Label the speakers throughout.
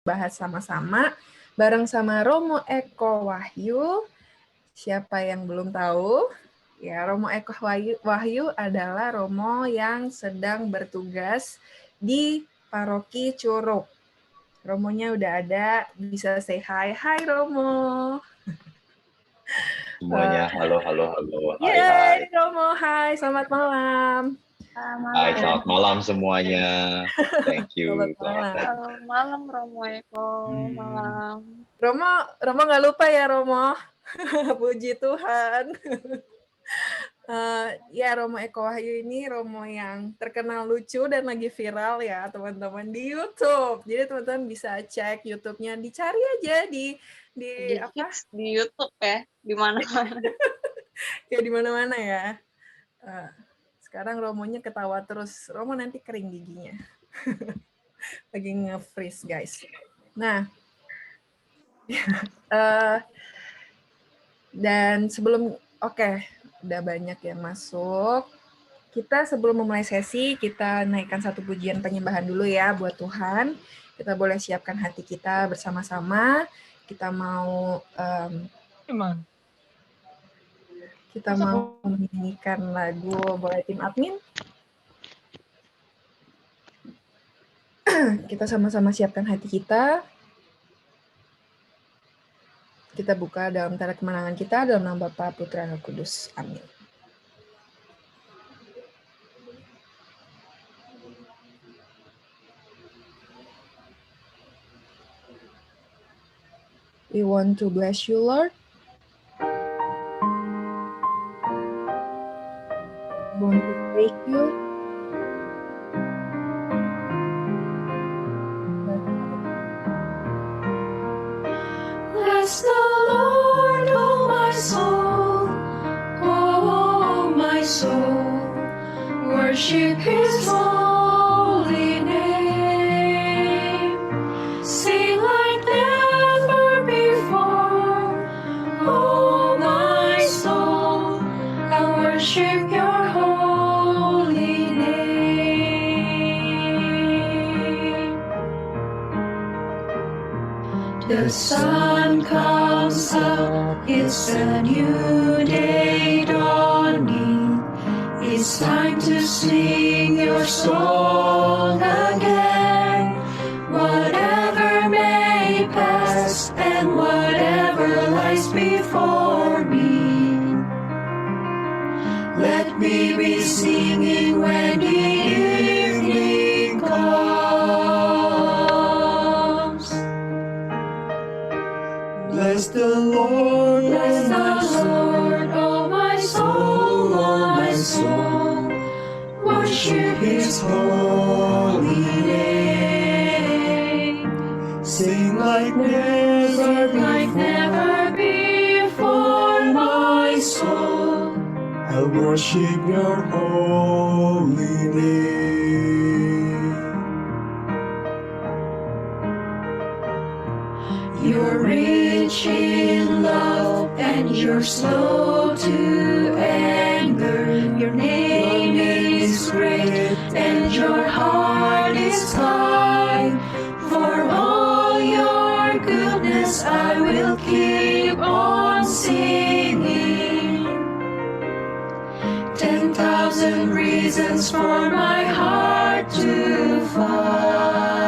Speaker 1: bahas sama-sama bareng sama Romo Eko Wahyu. Siapa yang belum tahu? Ya, Romo Eko Wahyu adalah Romo yang sedang bertugas di Paroki Curug. Romonya udah ada, bisa say hi. Hai Romo.
Speaker 2: Semuanya, halo, hai,
Speaker 1: Yeay, Romo, hai, selamat malam.
Speaker 2: Hai, selamat malam semuanya. Thank you.
Speaker 3: Selamat malam Romo Eko, malam.
Speaker 1: Romo nggak lupa ya Romo. Puji Tuhan. Ya, Romo Eko Wahyu ini Romo yang terkenal lucu dan lagi viral ya teman-teman di YouTube. Jadi teman-teman bisa cek YouTube-nya, dicari aja di apa?
Speaker 3: Di YouTube ya, di mana-mana.
Speaker 1: Ya di mana-mana ya. Sekarang Romonya ketawa terus. Romo nanti kering giginya. Lagi nge-freeze guys. Nah, dan sebelum udah banyak yang masuk. Kita sebelum memulai sesi, kita naikkan satu pujian penyembahan dulu ya buat Tuhan. Kita boleh siapkan hati kita bersama-sama. Kita mau menyanyikan lagu. Boleh tim admin? Kita sama-sama siapkan hati kita. Kita buka dalam tanda kemenangan kita dalam nama Bapa, Putra, dan Roh Kudus. Amin. We want to bless you, Lord. We want to thank you.
Speaker 4: Bless the Lord, oh my soul, oh my soul, worship His holy name. Sing like never before, oh my soul, I worship Your holy name. The sun comes up, it's a new day dawning. It's time to sing Your song again. Whatever may pass and whatever lies before me, let me be singing when the evening comes.
Speaker 5: Bless the Lord,
Speaker 4: Bless the Lord, oh my soul, oh my soul, worship His holy name.
Speaker 5: sing like never
Speaker 4: Like never before, my soul,
Speaker 5: I worship Your holy name.
Speaker 4: You're rich in love and You're slow to anger. Your name is great and Your heart is kind. For all Your goodness I will keep on singing. 10,000 reasons for my heart to find.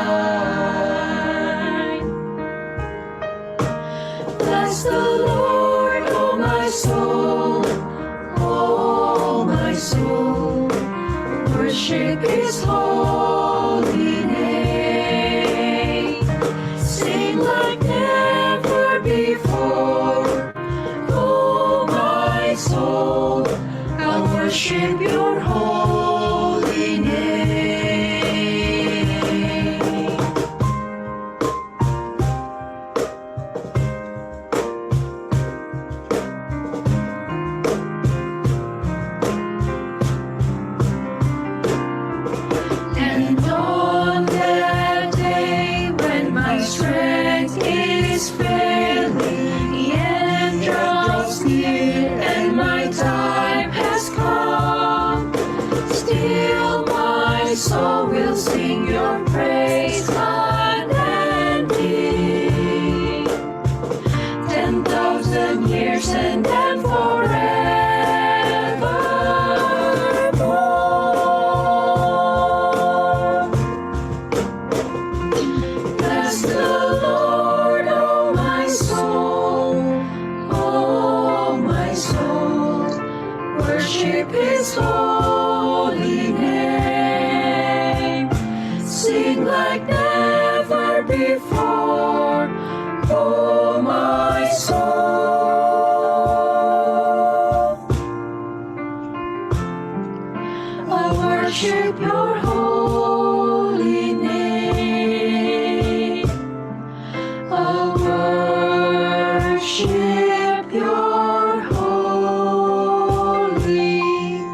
Speaker 4: Bless the Lord, oh my soul, oh my soul, worship His holy name. Sing like never before, oh my soul, I'll worship Your holy name. And on that day when my strength is failing, the end draws near and my time has come. Still my soul will sing Your praise unending. before, oh my soul. I worship your holy name. I worship your holy name.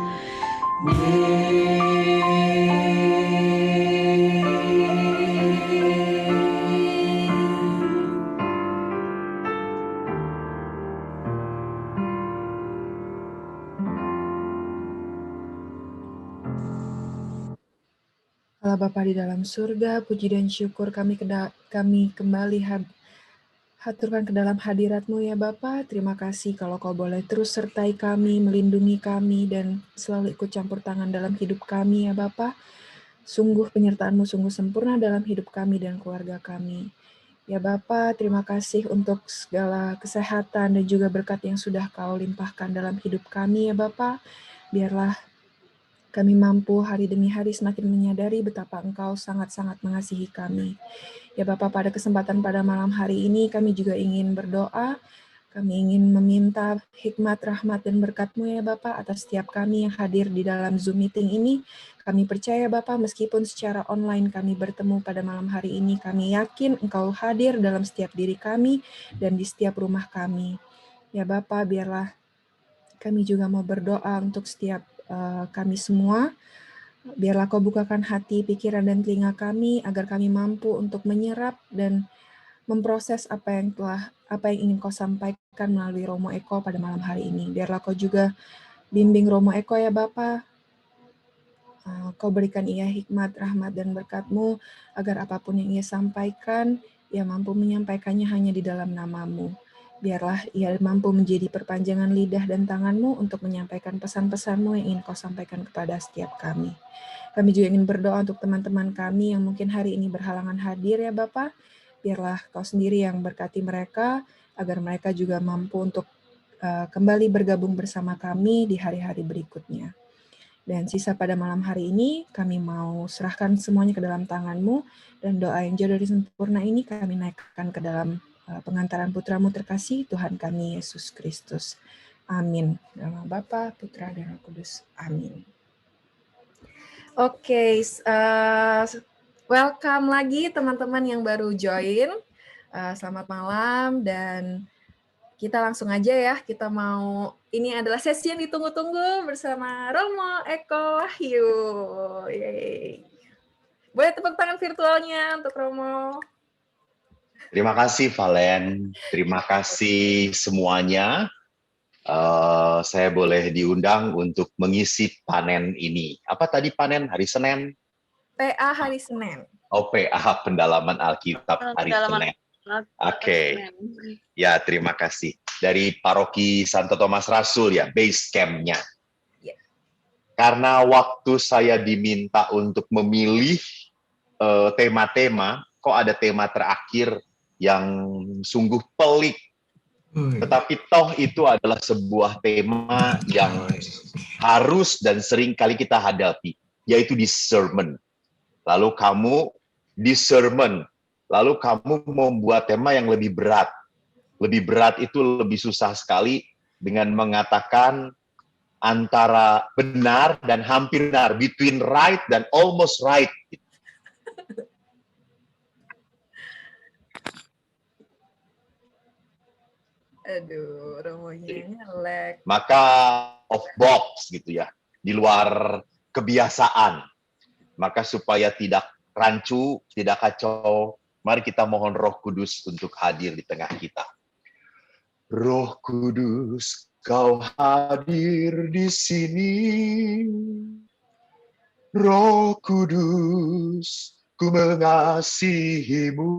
Speaker 1: Allah Bapa di dalam surga, puji dan syukur kami kembali haturkan ke dalam hadirat-Mu ya Bapa. Terima kasih kalau Kau boleh terus sertai kami, melindungi kami, dan selalu ikut campur tangan dalam hidup kami ya Bapa. Sungguh penyertaan-Mu sungguh sempurna dalam hidup kami dan keluarga kami. Ya Bapa, terima kasih untuk segala kesehatan dan juga berkat yang sudah Kau limpahkan dalam hidup kami ya Bapa. Biarlah kami mampu hari demi hari semakin menyadari betapa Engkau sangat-sangat mengasihi kami. Ya Bapa, pada kesempatan pada malam hari ini kami juga ingin berdoa. Kami ingin meminta hikmat, rahmat, dan berkat-Mu ya Bapa atas setiap kami yang hadir di dalam Zoom meeting ini. Kami percaya Bapa, meskipun secara online kami bertemu pada malam hari ini, kami yakin Engkau hadir dalam setiap diri kami dan di setiap rumah kami. Ya Bapa, biarlah kami juga mau berdoa untuk setiap kami semua. Biarlah Kau bukakan hati, pikiran, dan telinga kami agar kami mampu untuk menyerap dan memproses apa yang ingin Kau sampaikan melalui Romo Eko pada malam hari ini. Biarlah Kau juga bimbing Romo Eko ya Bapa. Kau berikan ia hikmat, rahmat, dan berkat-Mu agar apapun yang ia sampaikan, ia mampu menyampaikannya hanya di dalam nama-Mu. Biarlah ia mampu menjadi perpanjangan lidah dan tangan-Mu untuk menyampaikan pesan-pesan-Mu yang ingin Kau sampaikan kepada setiap kami. Kami juga ingin berdoa untuk teman-teman kami yang mungkin hari ini berhalangan hadir ya Bapa. Biarlah Kau sendiri yang berkati mereka, agar mereka juga mampu untuk kembali bergabung bersama kami di hari-hari berikutnya. Dan sisa pada malam hari ini, kami mau serahkan semuanya ke dalam tangan-Mu, dan doa yang jauh dari sempurna ini kami naikkan ke dalam pengantaran Putra-Mu terkasih, Tuhan kami Yesus Kristus. Amin. Dalam nama Bapa, Putra, dan Roh Kudus. Amin. Oke, welcome lagi teman-teman yang baru join. Selamat malam, dan kita langsung aja ya. Ini adalah sesi yang ditunggu-tunggu bersama Romo Eko Wahyu. Yeay. Boleh tepuk tangan virtualnya untuk Romo.
Speaker 2: Terima kasih Valen, terima kasih semuanya. Saya boleh diundang untuk mengisi panen ini. Apa tadi panen hari Senin?
Speaker 1: PA hari Senin.
Speaker 2: Oh, PA pendalaman Alkitab hari Senin. Oke. Ya, terima kasih. Dari Paroki Santo Thomas Rasul ya, base camp-nya.
Speaker 1: Yeah.
Speaker 2: Karena waktu saya diminta untuk memilih tema-tema, kok ada tema terakhir yang sungguh pelik. Tetapi toh itu adalah sebuah tema yang harus dan sering kali kita hadapi, yaitu discernment. Lalu kamu discernment, lalu kamu membuat tema yang lebih berat. Lebih berat itu lebih susah sekali dengan mengatakan antara benar dan hampir benar, between right dan almost right.
Speaker 1: Aduh, Romonya ngelek.
Speaker 2: Maka off box gitu ya, di luar kebiasaan. Maka supaya tidak rancu, tidak kacau, mari kita mohon Roh Kudus untuk hadir di tengah kita. Roh Kudus, Kau hadir di sini. Roh Kudus, ku mengasihi-Mu.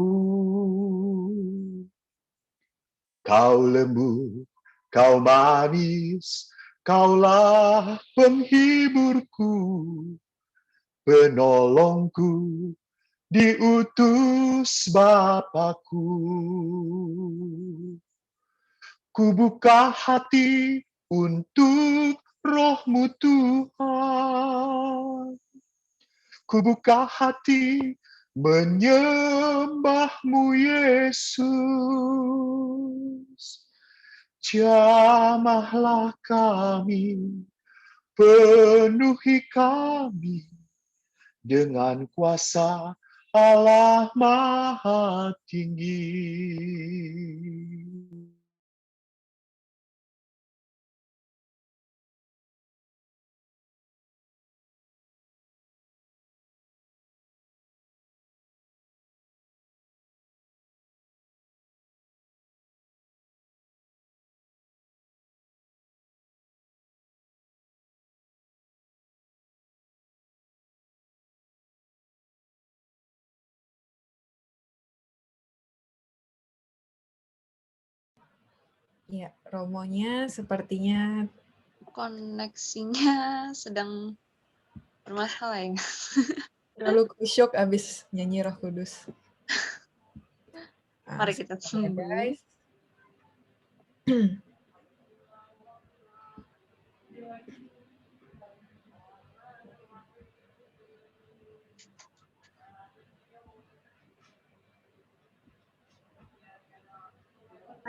Speaker 2: Kau lembut, Kau manis, Kaulah penghiburku, penolongku, diutus Bapakku. Ku buka hati untuk Roh-Mu Tuhan. Ku buka hati menyembahmu Yesus. Jamahlah kami, penuhi kami dengan kuasa Allah Maha Tinggi.
Speaker 1: Ya, Romonya sepertinya
Speaker 3: Koneksinya sedang bermasalah ya.
Speaker 1: terlalu kusyuk abis nyanyi Roh Kudus.
Speaker 3: Mari kita
Speaker 1: Sebentar ya,
Speaker 3: tunggu.
Speaker 1: guys.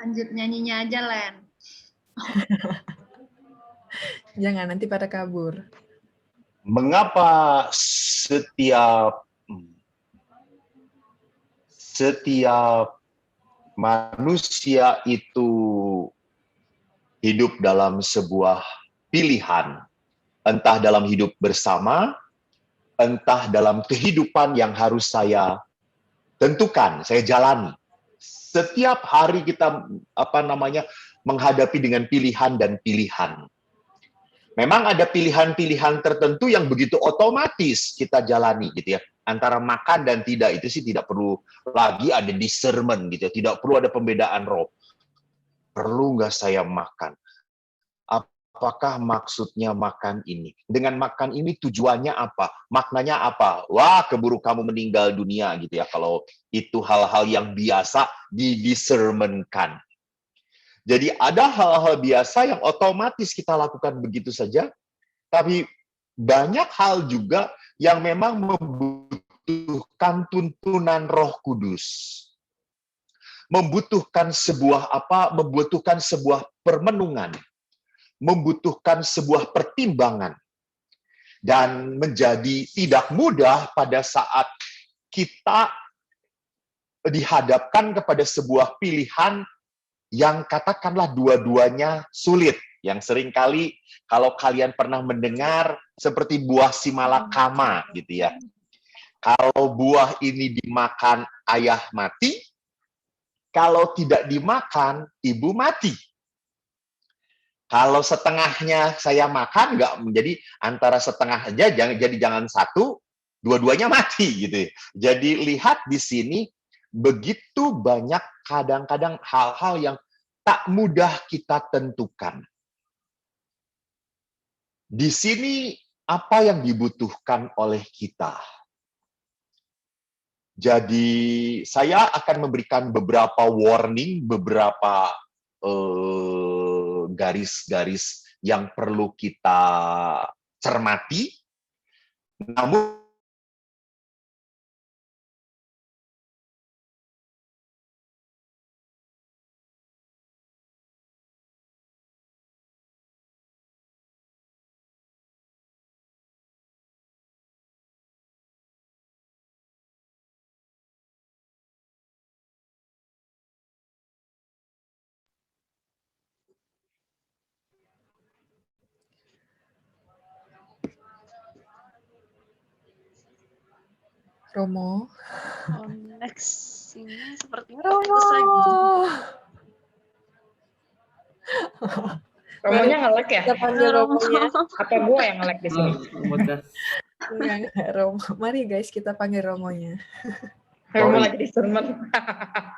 Speaker 6: Lanjut nyanyinya aja, Len.
Speaker 1: Jangan nanti pada kabur.
Speaker 2: Mengapa setiap manusia itu hidup dalam sebuah pilihan, entah dalam hidup bersama, entah dalam kehidupan yang harus saya tentukan, saya jalani. Setiap hari kita menghadapi dengan pilihan dan pilihan. Memang ada pilihan-pilihan tertentu yang begitu otomatis kita jalani gitu ya. Antara makan dan tidak itu sih tidak perlu lagi ada discernment gitu ya. Tidak perlu ada pembedaan roh. Perlu nggak saya makan? Apakah maksudnya makan ini? Dengan makan ini tujuannya apa? Maknanya apa? Wah, keburu kamu meninggal dunia gitu ya. Kalau itu hal-hal yang biasa didiscernmentkan. Jadi ada hal-hal biasa yang otomatis kita lakukan begitu saja, tapi banyak hal juga yang memang membutuhkan tuntunan Roh Kudus. Membutuhkan sebuah permenungan, membutuhkan sebuah pertimbangan, dan menjadi tidak mudah pada saat kita dihadapkan kepada sebuah pilihan yang katakanlah dua-duanya sulit. Yang seringkali kalau kalian pernah mendengar seperti buah simalakama gitu ya. Kalau buah ini dimakan ayah mati, kalau tidak dimakan ibu mati. Kalau setengahnya saya makan nggak menjadi antara setengah aja, jangan satu, dua-duanya mati gitu. Jadi lihat di sini begitu banyak kadang-kadang hal-hal yang tak mudah kita tentukan. Di sini apa yang dibutuhkan oleh kita? Jadi saya akan memberikan beberapa warning, beberapa garis-garis yang perlu kita cermati. Namun
Speaker 1: Romo.
Speaker 3: Koneksinya sepertinya terputus lagi.
Speaker 6: Romonya nge-lag ya?
Speaker 1: Kita panggil Romonya.
Speaker 6: Apa gua yang nge-lag di sini?
Speaker 1: Enggak, Romo. Mari guys, kita panggil Romonya.
Speaker 6: Romo
Speaker 2: Sorry.
Speaker 6: lagi discernment.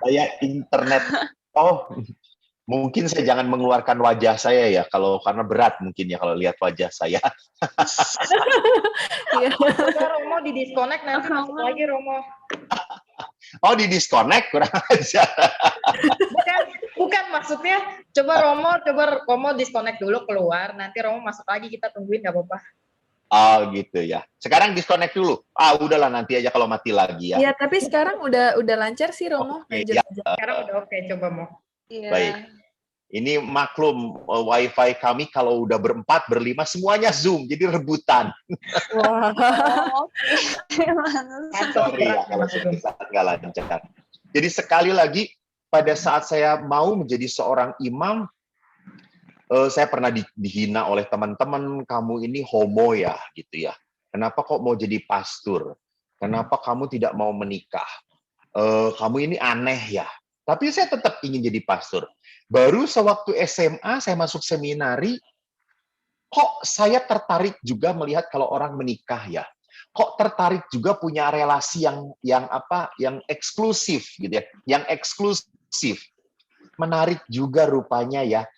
Speaker 2: saya internet. Oh, mungkin saya jangan mengeluarkan wajah saya ya, karena berat mungkin ya kalau lihat wajah saya.
Speaker 1: Iya.
Speaker 6: Coba Romo di disconnect nanti masuk lagi Romo.
Speaker 2: Oh, di disconnect kurang aja.
Speaker 6: Bukan maksudnya coba Romo disconnect dulu keluar, nanti Romo masuk lagi kita tungguin nggak apa-apa.
Speaker 2: Oh gitu ya. Sekarang disconnect dulu. Udahlah nanti aja kalau mati lagi ya.
Speaker 1: Iya, tapi sekarang udah lancar sih Romo.
Speaker 2: Oke,
Speaker 1: Lanjut
Speaker 2: ya.
Speaker 1: aja.
Speaker 6: Sekarang udah oke, coba mau.
Speaker 3: Iya.
Speaker 2: Baik. Ini maklum wifi kami kalau udah berempat, berlima semuanya Zoom, jadi rebutan.
Speaker 1: Wah.
Speaker 3: Oh, oke. Mantas.
Speaker 2: Sorry ya kalau suatu saat nggak lancar. Jadi sekali lagi, pada saat saya mau menjadi seorang imam, saya pernah dihina oleh teman-teman, kamu ini homo ya, gitu ya. Kenapa kok mau jadi pastor? Kenapa kamu tidak mau menikah? Kamu ini aneh ya. Tapi saya tetap ingin jadi pastor. Baru sewaktu SMA, saya masuk seminari, kok saya tertarik juga melihat kalau orang menikah ya. Kok tertarik juga punya relasi yang eksklusif gitu ya, yang eksklusif. Menarik juga rupanya ya.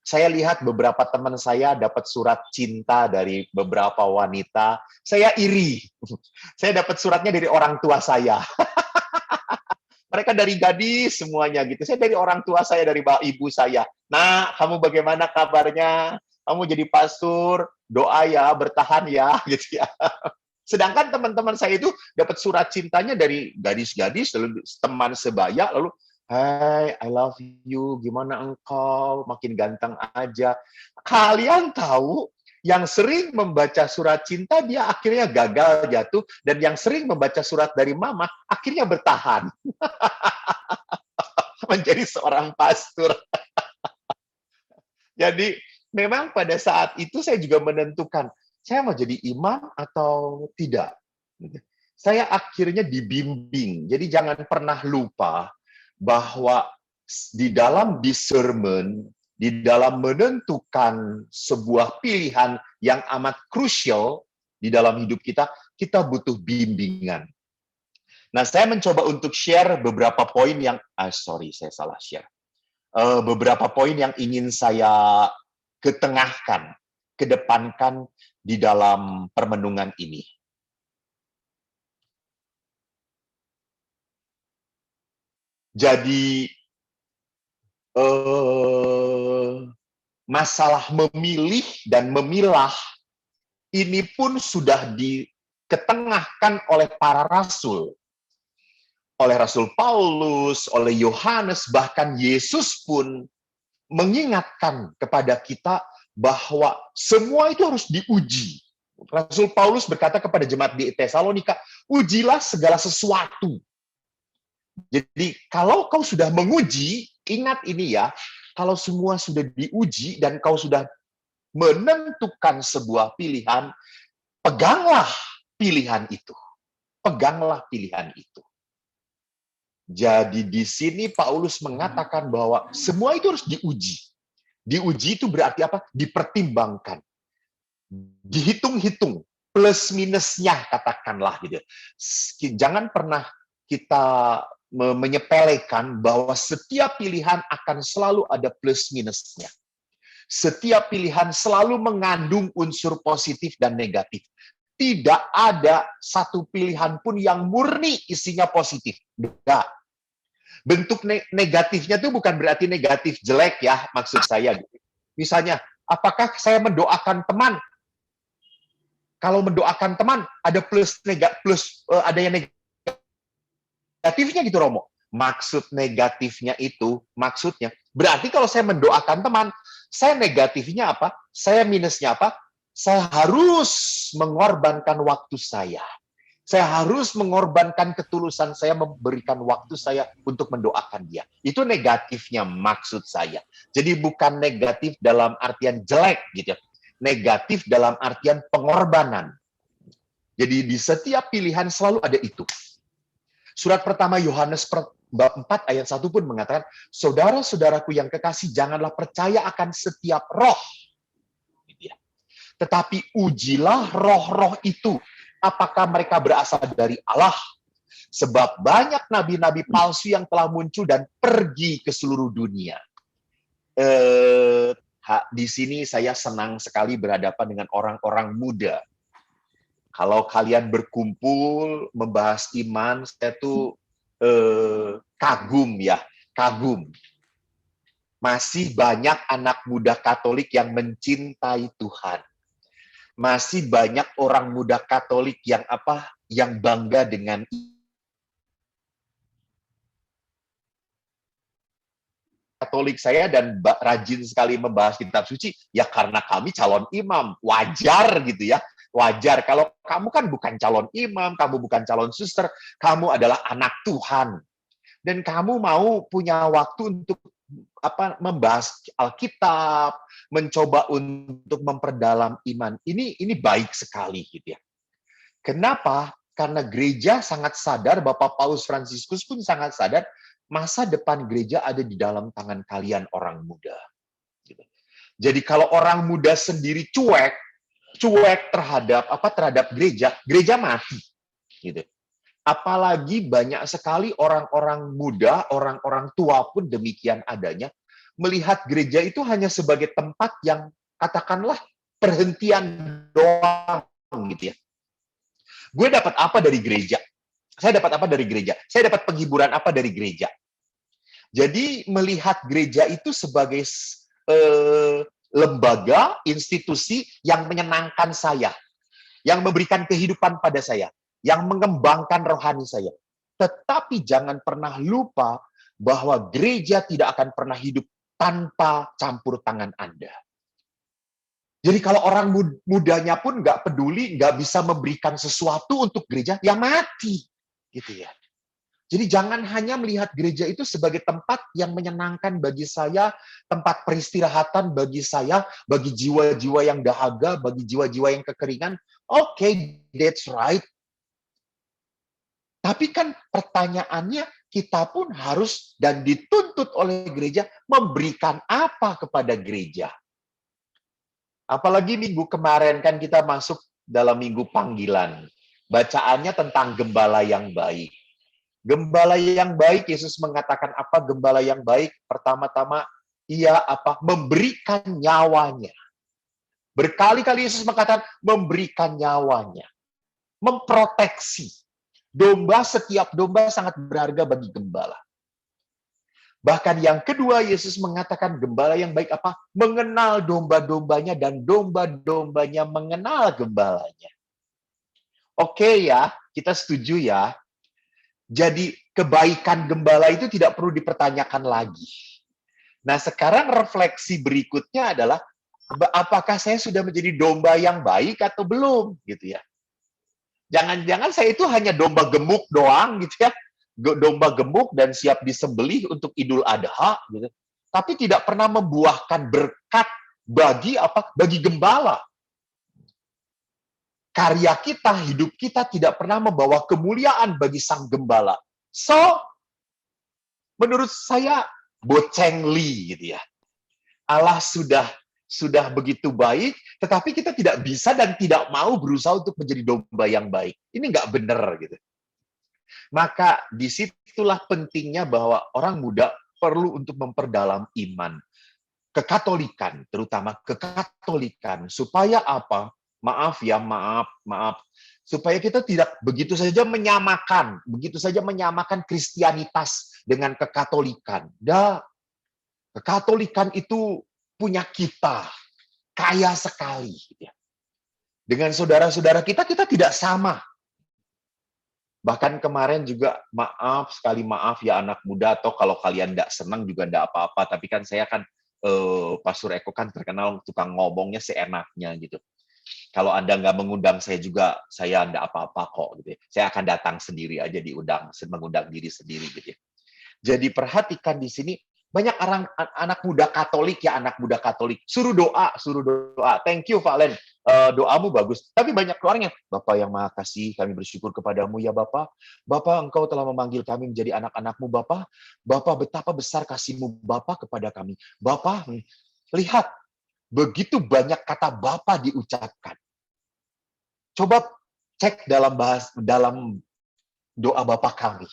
Speaker 2: Saya lihat beberapa teman saya dapat surat cinta dari beberapa wanita. Saya iri. Saya dapat suratnya dari orang tua saya. Mereka dari gadis semuanya gitu. Saya dari orang tua saya, dari ibu saya. Nah, kamu bagaimana kabarnya? Kamu jadi pastor, doa ya, bertahan ya, gitu ya. Sedangkan teman-teman saya itu dapat surat cintanya dari gadis-gadis, lalu teman sebaya, lalu, "Hai, I love you, gimana engkau? Makin ganteng aja." Kalian tahu, yang sering membaca surat cinta, dia akhirnya gagal jatuh, dan yang sering membaca surat dari mama, akhirnya bertahan. Menjadi seorang pastor. Jadi, memang pada saat itu saya juga menentukan, saya mau jadi imam atau tidak. Saya akhirnya dibimbing. Jadi jangan pernah lupa bahwa di dalam discernment, di dalam menentukan sebuah pilihan yang amat krusial di dalam hidup kita, kita butuh bimbingan. Nah, saya mencoba untuk share beberapa poin yang, saya salah share. Beberapa poin yang ingin saya ketengahkan, kedepankan di dalam permenungan ini. Jadi, masalah memilih dan memilah ini pun sudah diketengahkan oleh para rasul. Oleh Rasul Paulus, oleh Yohanes, bahkan Yesus pun mengingatkan kepada kita bahwa semua itu harus diuji. Rasul Paulus berkata kepada jemaat di Tesalonika, ujilah segala sesuatu. Jadi kalau kau sudah menguji, ingat ini ya, kalau semua sudah diuji dan kau sudah menentukan sebuah pilihan, peganglah pilihan itu. Peganglah pilihan itu. Jadi di sini Paulus mengatakan bahwa semua itu harus diuji. Diuji itu berarti apa? Dipertimbangkan. Dihitung-hitung. Plus minusnya katakanlah gitu. Jangan pernah kita menyepelekan bahwa setiap pilihan akan selalu ada plus minusnya. Setiap pilihan selalu mengandung unsur positif dan negatif. Tidak ada satu pilihan pun yang murni isinya positif. Tidak. Bentuk negatifnya itu bukan berarti negatif jelek ya, maksud saya. Misalnya, apakah saya mendoakan teman? Kalau mendoakan teman, ada ada yang negatifnya gitu, Romo. Maksud negatifnya itu, maksudnya, berarti kalau saya mendoakan teman, saya negatifnya apa? Saya minusnya apa? Saya harus mengorbankan waktu saya. Saya harus mengorbankan ketulusan saya, memberikan waktu saya untuk mendoakan dia. Itu negatifnya maksud saya. Jadi bukan negatif dalam artian jelek gitu ya. Negatif dalam artian pengorbanan. Jadi di setiap pilihan selalu ada itu. Surat pertama Yohanes bab 4 ayat 1 pun mengatakan, saudara-saudaraku yang kekasih, janganlah percaya akan setiap roh. Tetapi ujilah roh-roh itu, apakah mereka berasal dari Allah. Sebab banyak nabi-nabi palsu yang telah muncul dan pergi ke seluruh dunia. Di sini saya senang sekali berhadapan dengan orang-orang muda. Kalau kalian berkumpul membahas iman, saya tuh kagum ya, kagum. Masih banyak anak muda Katolik yang mencintai Tuhan. Masih banyak orang muda Katolik yang yang bangga dengan Katolik saya dan rajin sekali membahas kitab suci, ya karena kami calon imam. Wajar gitu ya. Wajar. Kalau kamu kan bukan calon imam, kamu bukan calon suster, kamu adalah anak Tuhan. Dan kamu mau punya waktu untuk membahas Alkitab, mencoba untuk memperdalam iman. Ini baik sekali gitu ya. Kenapa? Karena gereja sangat sadar, Bapak Paus Fransiskus pun sangat sadar, masa depan gereja ada di dalam tangan kalian orang muda. Gitu. Jadi kalau orang muda sendiri cuek terhadap gereja, gereja mati. Gitu. Apalagi banyak sekali orang-orang muda, orang-orang tua pun demikian adanya, melihat gereja itu hanya sebagai tempat yang katakanlah perhentian doang gitu ya. Gue dapat apa dari gereja? Saya dapat apa dari gereja? Saya dapat penghiburan apa dari gereja? Jadi melihat gereja itu sebagai lembaga, institusi yang menyenangkan saya, yang memberikan kehidupan pada saya, yang mengembangkan rohani saya. Tetapi jangan pernah lupa bahwa gereja tidak akan pernah hidup tanpa campur tangan Anda. Jadi kalau orang mudanya pun nggak peduli, nggak bisa memberikan sesuatu untuk gereja, ya mati. Gitu ya. Jadi jangan hanya melihat gereja itu sebagai tempat yang menyenangkan bagi saya, tempat peristirahatan bagi saya, bagi jiwa-jiwa yang dahaga, bagi jiwa-jiwa yang kekeringan. Oke, that's right. Tapi kan pertanyaannya, kita pun harus dan dituntut oleh gereja memberikan apa kepada gereja. Apalagi minggu kemarin kan kita masuk dalam minggu panggilan. Bacaannya tentang gembala yang baik. Gembala yang baik, Yesus mengatakan apa gembala yang baik? Pertama-tama, ia memberikan nyawanya. Berkali-kali Yesus mengatakan memberikan nyawanya. Memproteksi. Setiap domba sangat berharga bagi gembala. Bahkan yang kedua, Yesus mengatakan gembala yang baik mengenal domba-dombanya dan domba-dombanya mengenal gembalanya. Oke ya, kita setuju ya. Jadi kebaikan gembala itu tidak perlu dipertanyakan lagi. Nah, sekarang refleksi berikutnya adalah apakah saya sudah menjadi domba yang baik atau belum gitu ya. Jangan-jangan saya itu hanya domba gemuk doang gitu ya. Domba gemuk dan siap disembelih untuk Idul Adha gitu. Tapi tidak pernah membuahkan berkat bagi gembala. Karya kita, hidup kita tidak pernah membawa kemuliaan bagi sang gembala. So, menurut saya bocengli gitu ya. Allah sudah begitu baik, tetapi kita tidak bisa dan tidak mau berusaha untuk menjadi domba yang baik. Ini nggak benar gitu. Maka disitulah pentingnya bahwa orang muda perlu untuk memperdalam iman. Kekatolikan, terutama kekatolikan. Supaya apa? Maaf. Supaya kita tidak begitu saja menyamakan Kristianitas dengan kekatolikan. Kekatolikan itu punya kita, kaya sekali. Dengan saudara-saudara kita tidak sama. Bahkan kemarin juga maaf ya anak muda, atau kalau kalian tidak senang juga tidak apa-apa. Tapi kan saya kan, Pastor Eko kan terkenal tukang ngomongnya seenaknya gitu. Kalau Anda nggak mengundang saya juga, saya tidak apa-apa kok. Gitu. Saya akan datang sendiri aja mengundang diri sendiri. Gitu. Jadi perhatikan di sini, banyak anak muda Katolik ya, anak muda Katolik. Suruh doa. Thank you, Valen. Doamu bagus. Tapi banyak orang yang, Bapak yang Maha Kasih, kami bersyukur kepadamu ya Bapak. Bapak, Engkau telah memanggil kami menjadi anak-anak-Mu Bapak. Bapak, betapa besar kasih-Mu Bapak kepada kami. Bapak, lihat, begitu banyak kata Bapa diucapkan. Coba cek dalam doa Bapa kami.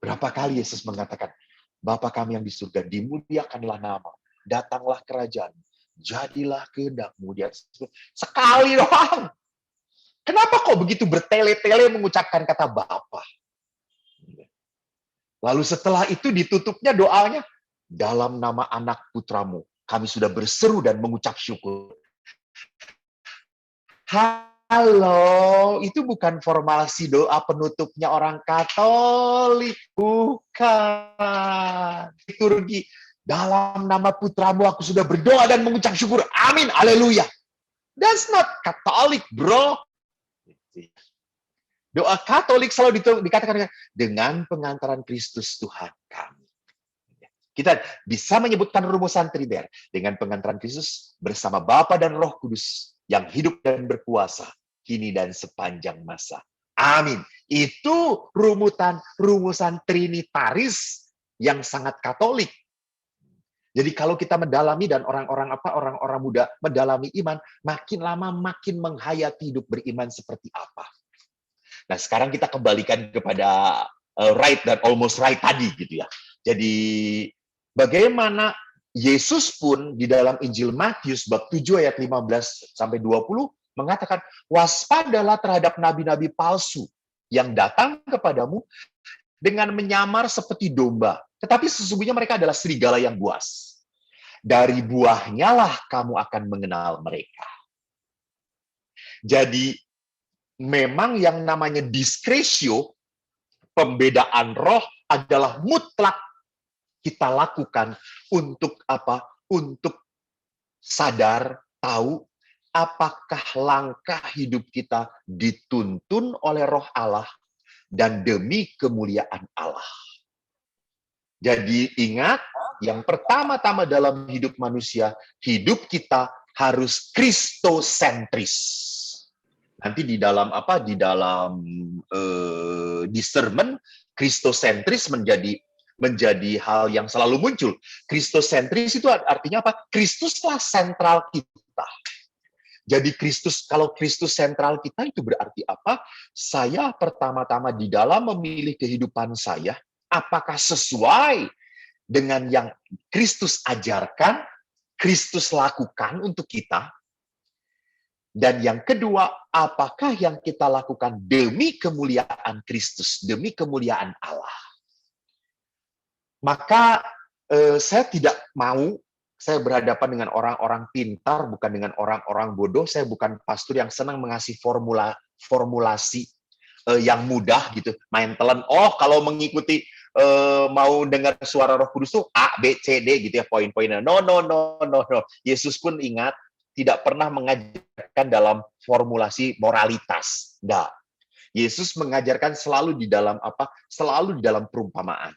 Speaker 2: Berapa kali Yesus mengatakan, Bapa kami yang di surga, dimuliakanlah nama, datanglah kerajaan, jadilah kehendak-Mu di atas. Sekali doang. Kenapa kok begitu bertele-tele mengucapkan kata Bapa? Lalu setelah itu ditutupnya doanya, dalam nama anak putramu, kami sudah berseru dan mengucap syukur. Halo, itu bukan formasi doa penutupnya orang Katolik. Bukan. Liturgi, dalam nama putramu aku sudah berdoa dan mengucap syukur. Amin, haleluya. That's not Catholic, bro. Doa Katolik selalu dikatakan dengan pengantaran Kristus Tuhan kami. Kita bisa menyebutkan rumusan Triniter dengan pengantaran Kristus bersama Bapa dan Roh Kudus yang hidup dan berkuasa kini dan sepanjang masa. Amin. Itu rumusan trinitaris yang sangat Katolik. Jadi kalau kita mendalami dan orang-orang muda mendalami iman, makin lama makin menghayati hidup beriman seperti apa. Nah, sekarang kita kembalikan kepada right dan almost right tadi gitu ya. Jadi bagaimana Yesus pun di dalam Injil Matius bab 7 ayat 15 sampai 20 mengatakan, waspadalah terhadap nabi-nabi palsu yang datang kepadamu dengan menyamar seperti domba, tetapi sesungguhnya mereka adalah serigala yang buas. Dari buahnya lah kamu akan mengenal mereka. Jadi memang yang namanya diskresio, pembedaan roh adalah mutlak kita lakukan untuk apa? Untuk sadar, tahu apakah langkah hidup kita dituntun oleh roh Allah dan demi kemuliaan Allah. Jadi ingat, yang pertama-tama dalam hidup manusia, hidup kita harus kristosentris. Nanti di dalam discernment, kristosentris menjadi hal yang selalu muncul. Kristosentris itu artinya apa? Kristuslah sentral kita. Jadi kalau Kristus sentral kita itu berarti apa? Saya pertama-tama di dalam memilih kehidupan saya, apakah sesuai dengan yang Kristus ajarkan, Kristus lakukan untuk kita? Dan yang kedua, apakah yang kita lakukan demi kemuliaan Kristus, demi kemuliaan Allah? Maka saya tidak mau saya berhadapan dengan orang-orang pintar, bukan dengan orang-orang bodoh. Saya bukan pastor yang senang mengasih formulasi yang mudah gitu, main telan. Oh, kalau mengikuti mau dengar suara Roh Kudus tuh A, B, C, D gitu ya poin-poinnya. No. Yesus pun ingat tidak pernah mengajarkan dalam formulasi moralitas. Enggak. Yesus mengajarkan selalu di dalam apa? Selalu di dalam perumpamaan.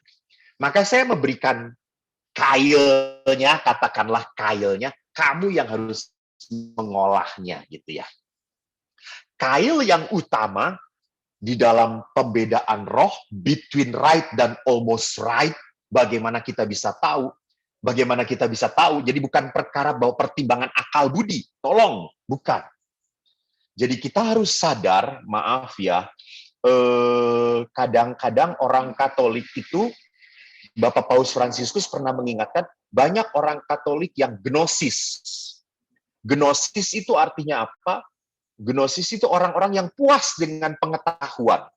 Speaker 2: Maka saya memberikan kailnya, katakanlah kailnya, kamu yang harus mengolahnya gitu ya. Kail yang utama di dalam pembedaan roh between right dan almost right, bagaimana kita bisa tahu? Bagaimana kita bisa tahu? Jadi bukan perkara bahwa pertimbangan akal budi, tolong, bukan. Jadi kita harus sadar, maaf ya, kadang-kadang orang Katolik itu, Bapak Paus Fransiskus pernah mengingatkan, banyak orang Katolik yang gnosis. Gnosis itu artinya apa? Gnosis itu orang-orang yang puas dengan pengetahuan.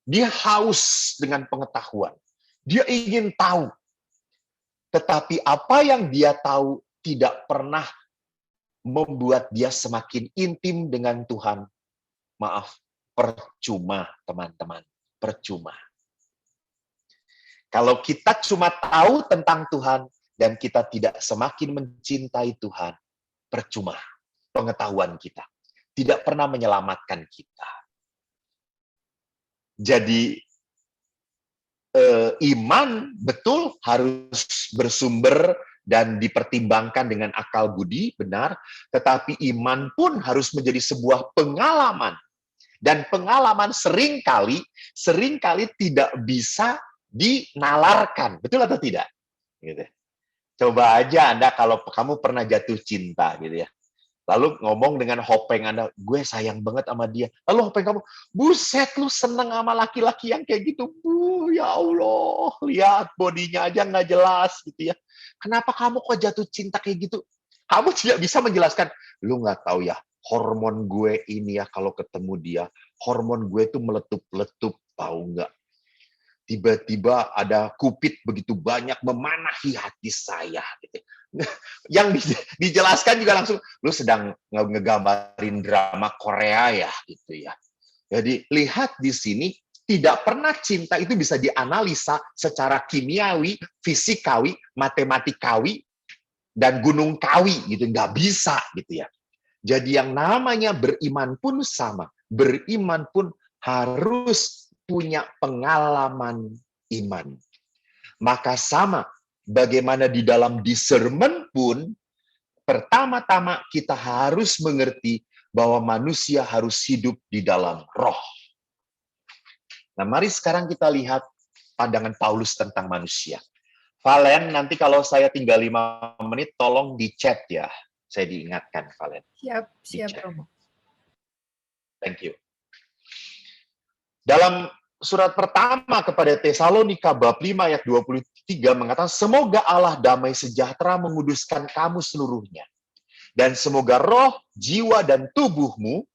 Speaker 2: Dia haus dengan pengetahuan. Dia ingin tahu. Tetapi apa yang dia tahu tidak pernah membuat dia semakin intim dengan Tuhan. Maaf, percuma teman-teman. Percuma. Kalau kita cuma tahu tentang Tuhan dan kita tidak semakin mencintai Tuhan, percuma pengetahuan kita. Tidak pernah menyelamatkan kita. Jadi iman betul harus bersumber dan dipertimbangkan dengan akal budi, benar. Tetapi iman pun harus menjadi sebuah pengalaman. Dan pengalaman seringkali tidak bisa dinalarkan, betul atau tidak? Gitu. Coba aja Anda kalau kamu pernah jatuh cinta gitu ya. Lalu ngomong dengan hopeng Anda, gue sayang banget sama dia. Lalu hopeng kamu, buset lu seneng sama laki-laki yang kayak gitu. Ya Allah, lihat bodinya aja nggak jelas gitu ya. Kenapa kamu kok jatuh cinta kayak gitu? Kamu tidak bisa menjelaskan. Lu nggak tahu ya, hormon gue ini ya kalau ketemu dia, hormon gue tuh meletup-letup, tahu nggak? Tiba-tiba ada Cupid begitu banyak memanahi hati saya. Gitu. Yang dijelaskan juga langsung, lu sedang ngegambarin drama Korea ya, gitu ya. Jadi lihat di sini, tidak pernah cinta itu bisa dianalisa secara kimiawi, fisikawi, matematikawi, dan gunung kawi gitu, nggak bisa gitu ya. Jadi yang namanya beriman pun sama, beriman pun harus punya pengalaman iman. Maka sama, bagaimana di dalam discernment pun, pertama-tama kita harus mengerti bahwa manusia harus hidup di dalam roh. Nah, mari sekarang kita lihat pandangan Paulus tentang manusia. Valen, nanti kalau saya tinggal 5 menit, tolong di chat ya. Saya diingatkan, Valen.
Speaker 1: Siap Romo.
Speaker 2: Thank you. Dalam surat pertama kepada Tesalonika bab 5 ayat 23 mengatakan, semoga Allah damai sejahtera menguduskan kamu seluruhnya. Dan semoga roh, jiwa, dan tubuhmu,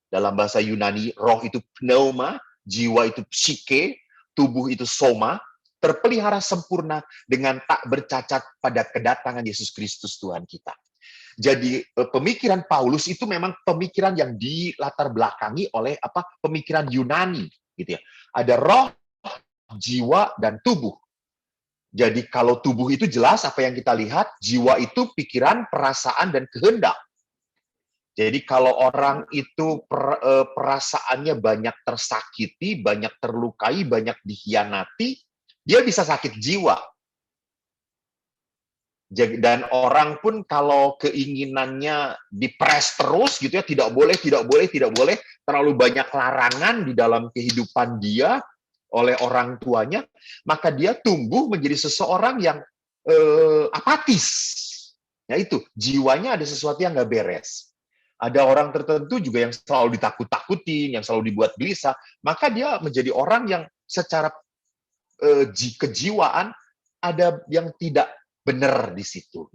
Speaker 2: dalam bahasa Yunani, roh itu pneuma, jiwa itu psike, tubuh itu soma, terpelihara sempurna dengan tak bercacat pada kedatangan Yesus Kristus Tuhan kita. Jadi pemikiran Paulus itu memang pemikiran yang dilatar belakangi oleh pemikiran Yunani, gitu ya. Ada roh, jiwa, dan tubuh. Jadi kalau tubuh itu jelas apa yang kita lihat, jiwa itu pikiran, perasaan, dan kehendak. Jadi kalau orang itu perasaannya banyak tersakiti, banyak terlukai, banyak dikhianati, dia bisa sakit jiwa. Dan orang pun kalau keinginannya dipres terus gitu ya, tidak boleh, terlalu banyak larangan di dalam kehidupan dia oleh orang tuanya, maka dia tumbuh menjadi seseorang yang apatis. Ya itu, jiwanya ada sesuatu yang nggak beres. Ada orang tertentu juga yang selalu ditakut-takutin, yang selalu dibuat gelisah, maka dia menjadi orang yang secara kejiwaan ada yang tidak benar di situ.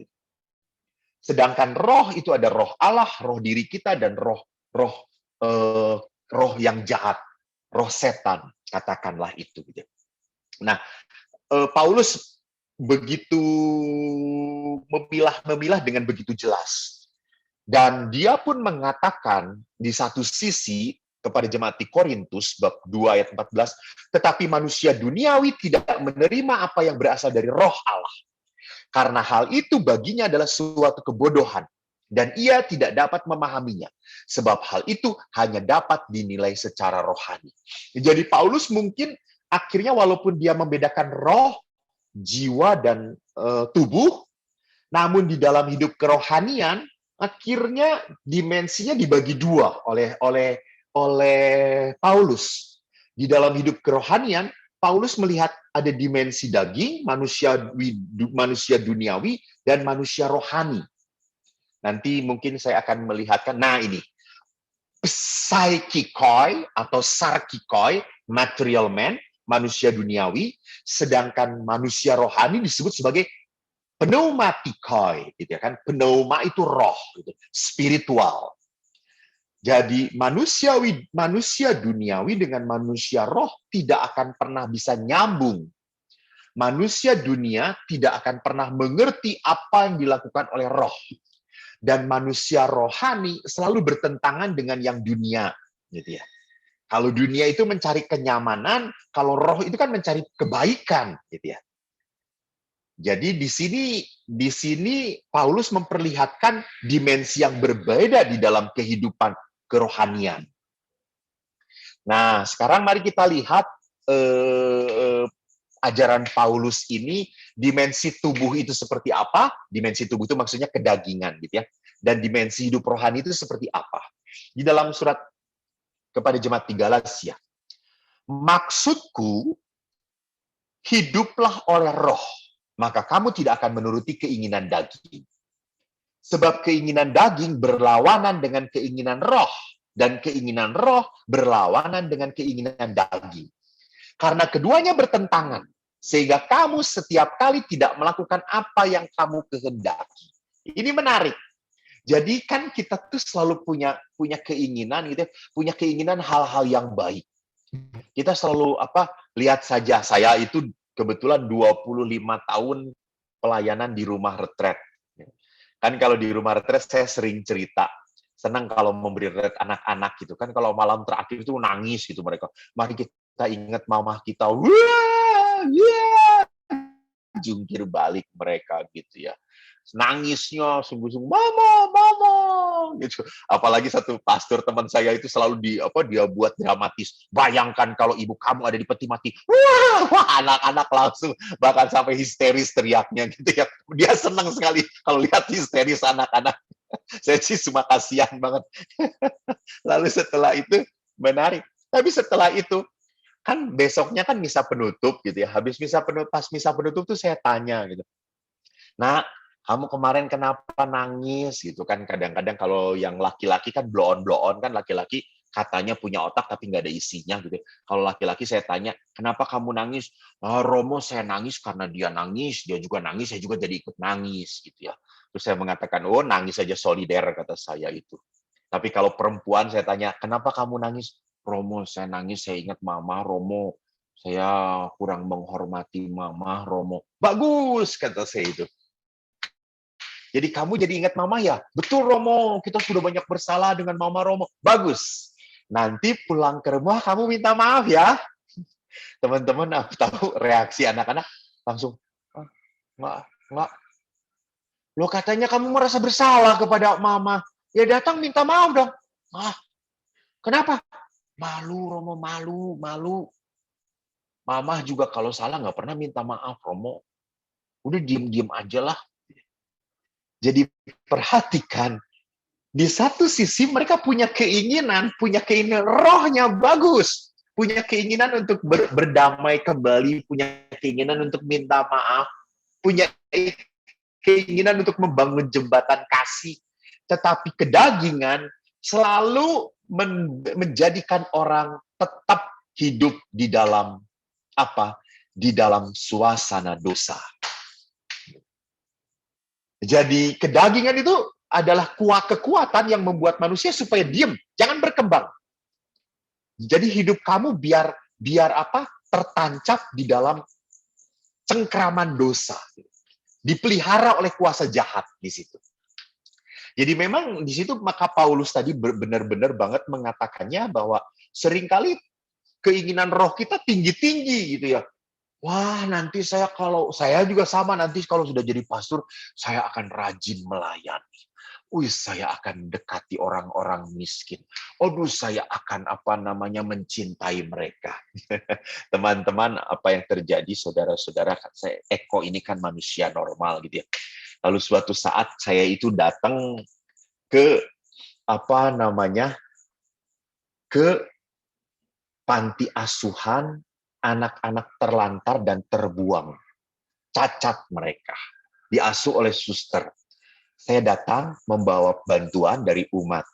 Speaker 2: Sedangkan roh itu ada roh Allah, roh diri kita, dan roh yang jahat, roh setan, katakanlah itu. Nah, Paulus begitu memilah dengan begitu jelas. Dan dia pun mengatakan di satu sisi kepada jemaat di Korintus bab 2 ayat 14, tetapi manusia duniawi tidak menerima apa yang berasal dari roh Allah. Karena hal itu baginya adalah suatu kebodohan dan ia tidak dapat memahaminya. Sebab hal itu hanya dapat dinilai secara rohani. Jadi Paulus mungkin akhirnya walaupun dia membedakan roh, jiwa, dan tubuh, namun di dalam hidup kerohanian akhirnya dimensinya dibagi dua oleh Paulus. Di dalam hidup kerohanian, Paulus melihat ada dimensi daging, manusia duniawi, dan manusia rohani. Nanti mungkin saya akan melihatkan, nah ini, psychikoi atau sarkikoi, material man, manusia duniawi, sedangkan manusia rohani disebut sebagai pneumatikoi, gitu ya kan? Pneuma itu roh, gitu, spiritual. Jadi manusia duniawi dengan manusia roh tidak akan pernah bisa nyambung. Manusia dunia tidak akan pernah mengerti apa yang dilakukan oleh roh. Dan manusia rohani selalu bertentangan dengan yang dunia, gitu ya. Kalau dunia itu mencari kenyamanan, kalau roh itu kan mencari kebaikan, gitu ya. Jadi di sini Paulus memperlihatkan dimensi yang berbeda di dalam kehidupan kerohanian. Nah, sekarang mari kita lihat ajaran Paulus ini, dimensi tubuh itu seperti apa? Dimensi tubuh itu maksudnya kedagingan, gitu ya. Dan dimensi hidup rohani itu seperti apa? Di dalam surat kepada jemaat di Galatia, maksudku, hiduplah oleh roh, maka kamu tidak akan menuruti keinginan daging. Sebab keinginan daging berlawanan dengan keinginan roh, dan keinginan roh berlawanan dengan keinginan daging. Karena keduanya bertentangan, sehingga kamu setiap kali tidak melakukan apa yang kamu kehendaki. Ini menarik. Jadi kan kita tuh selalu punya keinginan gitu, punya keinginan hal-hal yang baik. Kita selalu lihat saja, saya itu kebetulan 25 tahun pelayanan di rumah retret Kan kalau di rumah retret saya sering cerita, senang kalau memberi retret anak-anak gitu kan, kalau malam terakhir itu nangis gitu mereka. Mari kita ingat mama kita, wah, yeah, jungkir balik mereka gitu ya. Nangisnya sungguh-sungguh, mama, gitu. Apalagi satu pastor teman saya itu selalu dia buat dramatis. Bayangkan kalau ibu kamu ada di peti mati, wah, anak-anak langsung bahkan sampai histeris teriaknya gitu ya. Dia senang sekali kalau lihat histeris anak-anak. Saya sih cuma kasihan banget. Lalu setelah itu menarik. Tapi setelah itu kan besoknya kan misa penutup gitu ya. Habis pas misa penutup tuh saya tanya gitu. Nah, kamu kemarin kenapa nangis gitu kan? Kadang-kadang kalau yang laki-laki kan blow-on kan laki-laki katanya punya otak tapi nggak ada isinya gitu. Kalau laki-laki saya tanya, kenapa kamu nangis? Romo saya nangis karena dia nangis, dia juga nangis, saya juga jadi ikut nangis gitu ya. Terus saya mengatakan, oh nangis saja solider kata saya itu. Tapi kalau perempuan saya tanya, kenapa kamu nangis? Romo saya nangis, saya ingat mama, Romo. Saya kurang menghormati mama, Romo. Bagus kata saya itu. Jadi kamu jadi ingat mama ya? Betul Romo, kita sudah banyak bersalah dengan mama Romo. Bagus. Nanti pulang ke rumah kamu minta maaf ya. Teman-teman, aku tahu reaksi anak-anak langsung, enggak. Lo katanya kamu merasa bersalah kepada mama. Ya datang minta maaf dong. Kenapa? Malu Romo, malu. Mama juga kalau salah nggak pernah minta maaf Romo. Udah diem-diem aja lah. Jadi perhatikan, di satu sisi mereka punya keinginan rohnya bagus, punya keinginan untuk berdamai kembali, punya keinginan untuk minta maaf, punya keinginan untuk membangun jembatan kasih. Tetapi kedagingan selalu menjadikan orang tetap hidup di dalam di dalam suasana dosa. Jadi kedagingan itu adalah kekuatan yang membuat manusia supaya diam, jangan berkembang. Jadi hidup kamu biar tertancap di dalam cengkraman dosa, dipelihara oleh kuasa jahat di situ. Jadi memang di situ maka Paulus tadi benar-benar banget mengatakannya bahwa seringkali keinginan roh kita tinggi-tinggi gitu ya. Wah, nanti saya juga sama, nanti kalau sudah jadi pastor, saya akan rajin melayani. Saya akan dekati orang-orang miskin. Saya akan mencintai mereka. Teman-teman, apa yang terjadi, saudara-saudara, Eko ini kan manusia normal gitu ya. Lalu suatu saat saya itu datang ke ke panti asuhan anak-anak terlantar dan terbuang. Cacat mereka. Diasuh oleh suster. Saya datang membawa bantuan dari umat.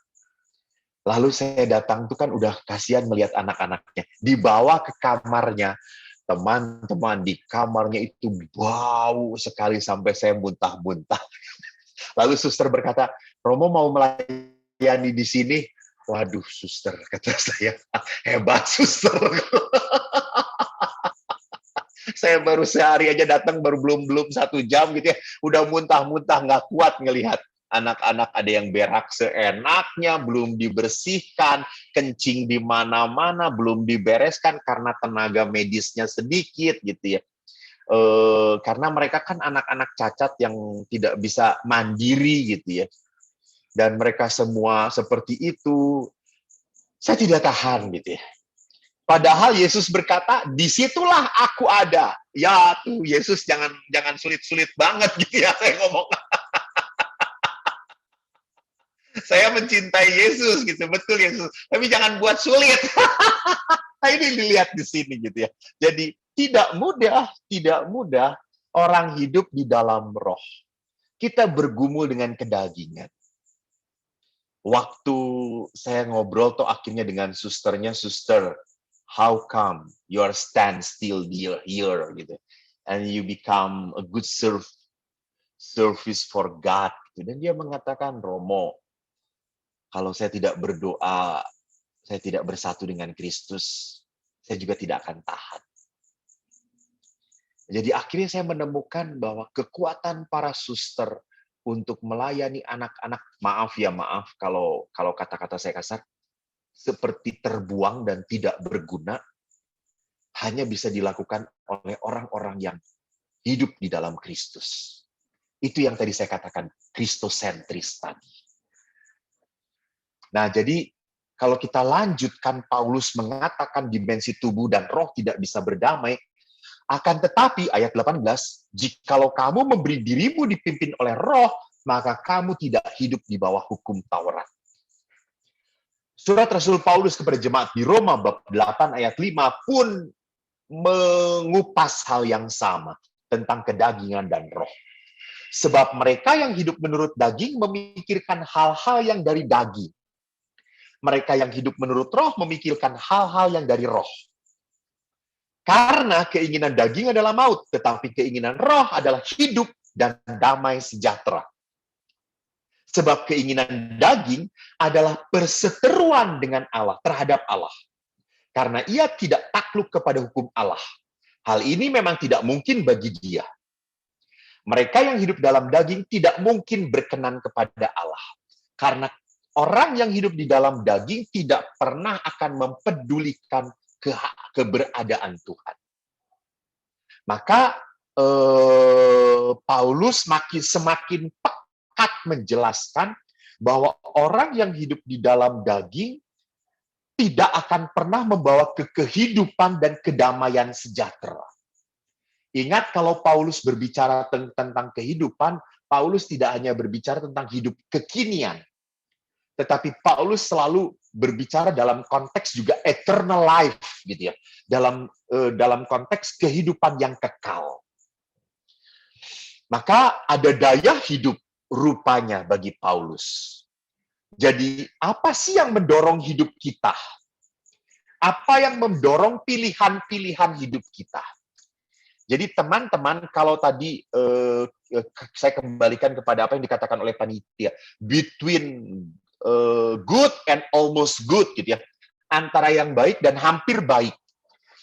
Speaker 2: Lalu saya datang itu kan udah kasihan melihat anak-anaknya. Dibawa ke kamarnya. Teman-teman, di kamarnya itu bau sekali sampai saya muntah-muntah. Lalu suster berkata, Romo mau melayani di sini. Waduh, suster, kata saya. Hebat, suster. Saya baru sehari aja datang, baru belum 1 jam gitu ya, udah muntah-muntah, nggak kuat ngelihat anak-anak ada yang berak seenaknya, belum dibersihkan, kencing di mana-mana, belum dibereskan karena tenaga medisnya sedikit gitu ya. Karena mereka kan anak-anak cacat yang tidak bisa mandiri gitu ya. Dan mereka semua seperti itu, saya tidak tahan gitu ya. Padahal Yesus berkata, disitulah aku ada. Ya tuh Yesus jangan sulit-sulit banget gitu ya saya ngomong. Saya mencintai Yesus gitu, betul Yesus. Tapi jangan buat sulit. Nah, ini dilihat di sini gitu ya. Jadi tidak mudah orang hidup di dalam roh. Kita bergumul dengan kedagingan. Waktu saya ngobrol tuh akhirnya dengan susternya, suster, how come you are stand still here gitu, and you become a good service for God gitu. Dan dia mengatakan, Romo, kalau saya tidak berdoa, saya tidak bersatu dengan Kristus, saya juga tidak akan tahan. Jadi akhirnya saya menemukan bahwa kekuatan para suster untuk melayani anak-anak, maaf kalau kata-kata saya kasar, seperti terbuang dan tidak berguna, hanya bisa dilakukan oleh orang-orang yang hidup di dalam Kristus. Itu yang tadi saya katakan, Kristosentris tadi. Nah, jadi kalau kita lanjutkan, Paulus mengatakan dimensi tubuh dan roh tidak bisa berdamai, akan tetapi, ayat 18, jikalau kamu memberi dirimu dipimpin oleh roh, maka kamu tidak hidup di bawah hukum Taurat. Surat Rasul Paulus kepada jemaat di Roma bab 8 ayat 5 pun mengupas hal yang sama tentang kedagingan dan roh. Sebab mereka yang hidup menurut daging memikirkan hal-hal yang dari daging. Mereka yang hidup menurut roh memikirkan hal-hal yang dari roh. Karena keinginan daging adalah maut, tetapi keinginan roh adalah hidup dan damai sejahtera. Sebab keinginan daging adalah perseteruan dengan Allah, terhadap Allah. Karena ia tidak takluk kepada hukum Allah. Hal ini memang tidak mungkin bagi dia. Mereka yang hidup dalam daging tidak mungkin berkenan kepada Allah. Karena orang yang hidup di dalam daging tidak pernah akan mempedulikan keberadaan Tuhan. Maka Paulus semakin pekat menjelaskan bahwa orang yang hidup di dalam daging tidak akan pernah membawa kehidupan dan kedamaian sejahtera. Ingat, kalau Paulus berbicara tentang kehidupan, Paulus tidak hanya berbicara tentang hidup kekinian, tetapi Paulus selalu berbicara dalam konteks juga eternal life, gitu ya, dalam konteks kehidupan yang kekal. Maka ada daya hidup rupanya bagi Paulus. Jadi apa sih yang mendorong hidup kita? Apa yang mendorong pilihan-pilihan hidup kita? Jadi teman-teman, kalau tadi saya kembalikan kepada apa yang dikatakan oleh panitia, between good and almost good, gitu ya, antara yang baik dan hampir baik.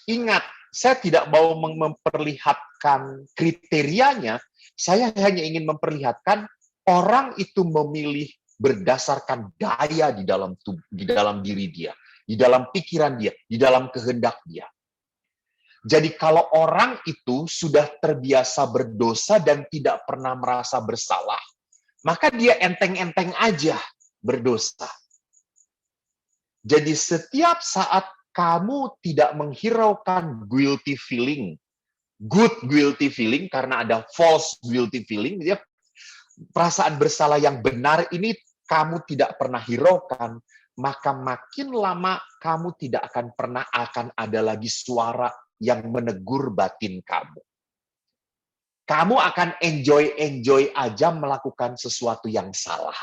Speaker 2: Ingat, saya tidak mau memperlihatkan kriterianya, saya hanya ingin memperlihatkan orang itu memilih berdasarkan daya di dalam diri dia, di dalam pikiran dia, di dalam kehendak dia. Jadi kalau orang itu sudah terbiasa berdosa dan tidak pernah merasa bersalah, maka dia enteng-enteng aja berdosa. Jadi setiap saat kamu tidak menghiraukan guilty feeling, good guilty feeling, karena ada false guilty feeling, ya, perasaan bersalah yang benar ini kamu tidak pernah hiraukan, maka makin lama kamu tidak akan pernah ada lagi suara yang menegur batin kamu. Kamu akan enjoy aja melakukan sesuatu yang salah.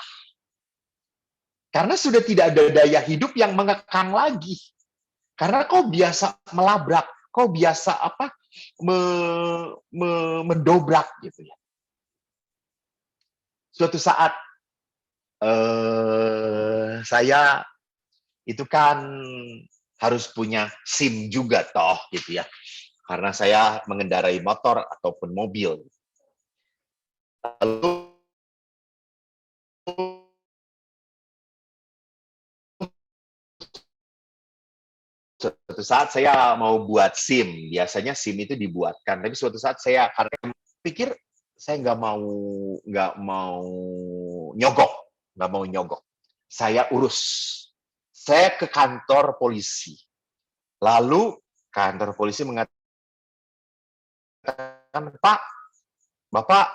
Speaker 2: Karena sudah tidak ada daya hidup yang mengekang lagi. Karena kau biasa melabrak, kau biasa mendobrak gitu ya. Suatu saat saya itu kan harus punya SIM juga toh gitu ya. Karena saya mengendarai motor ataupun mobil. Lalu suatu saat saya mau buat SIM. Biasanya SIM itu dibuatkan, tapi suatu saat saya karena pikir saya nggak mau nyogok. Saya urus. Saya ke kantor polisi. Lalu kantor polisi mengatakan, Pak, Bapak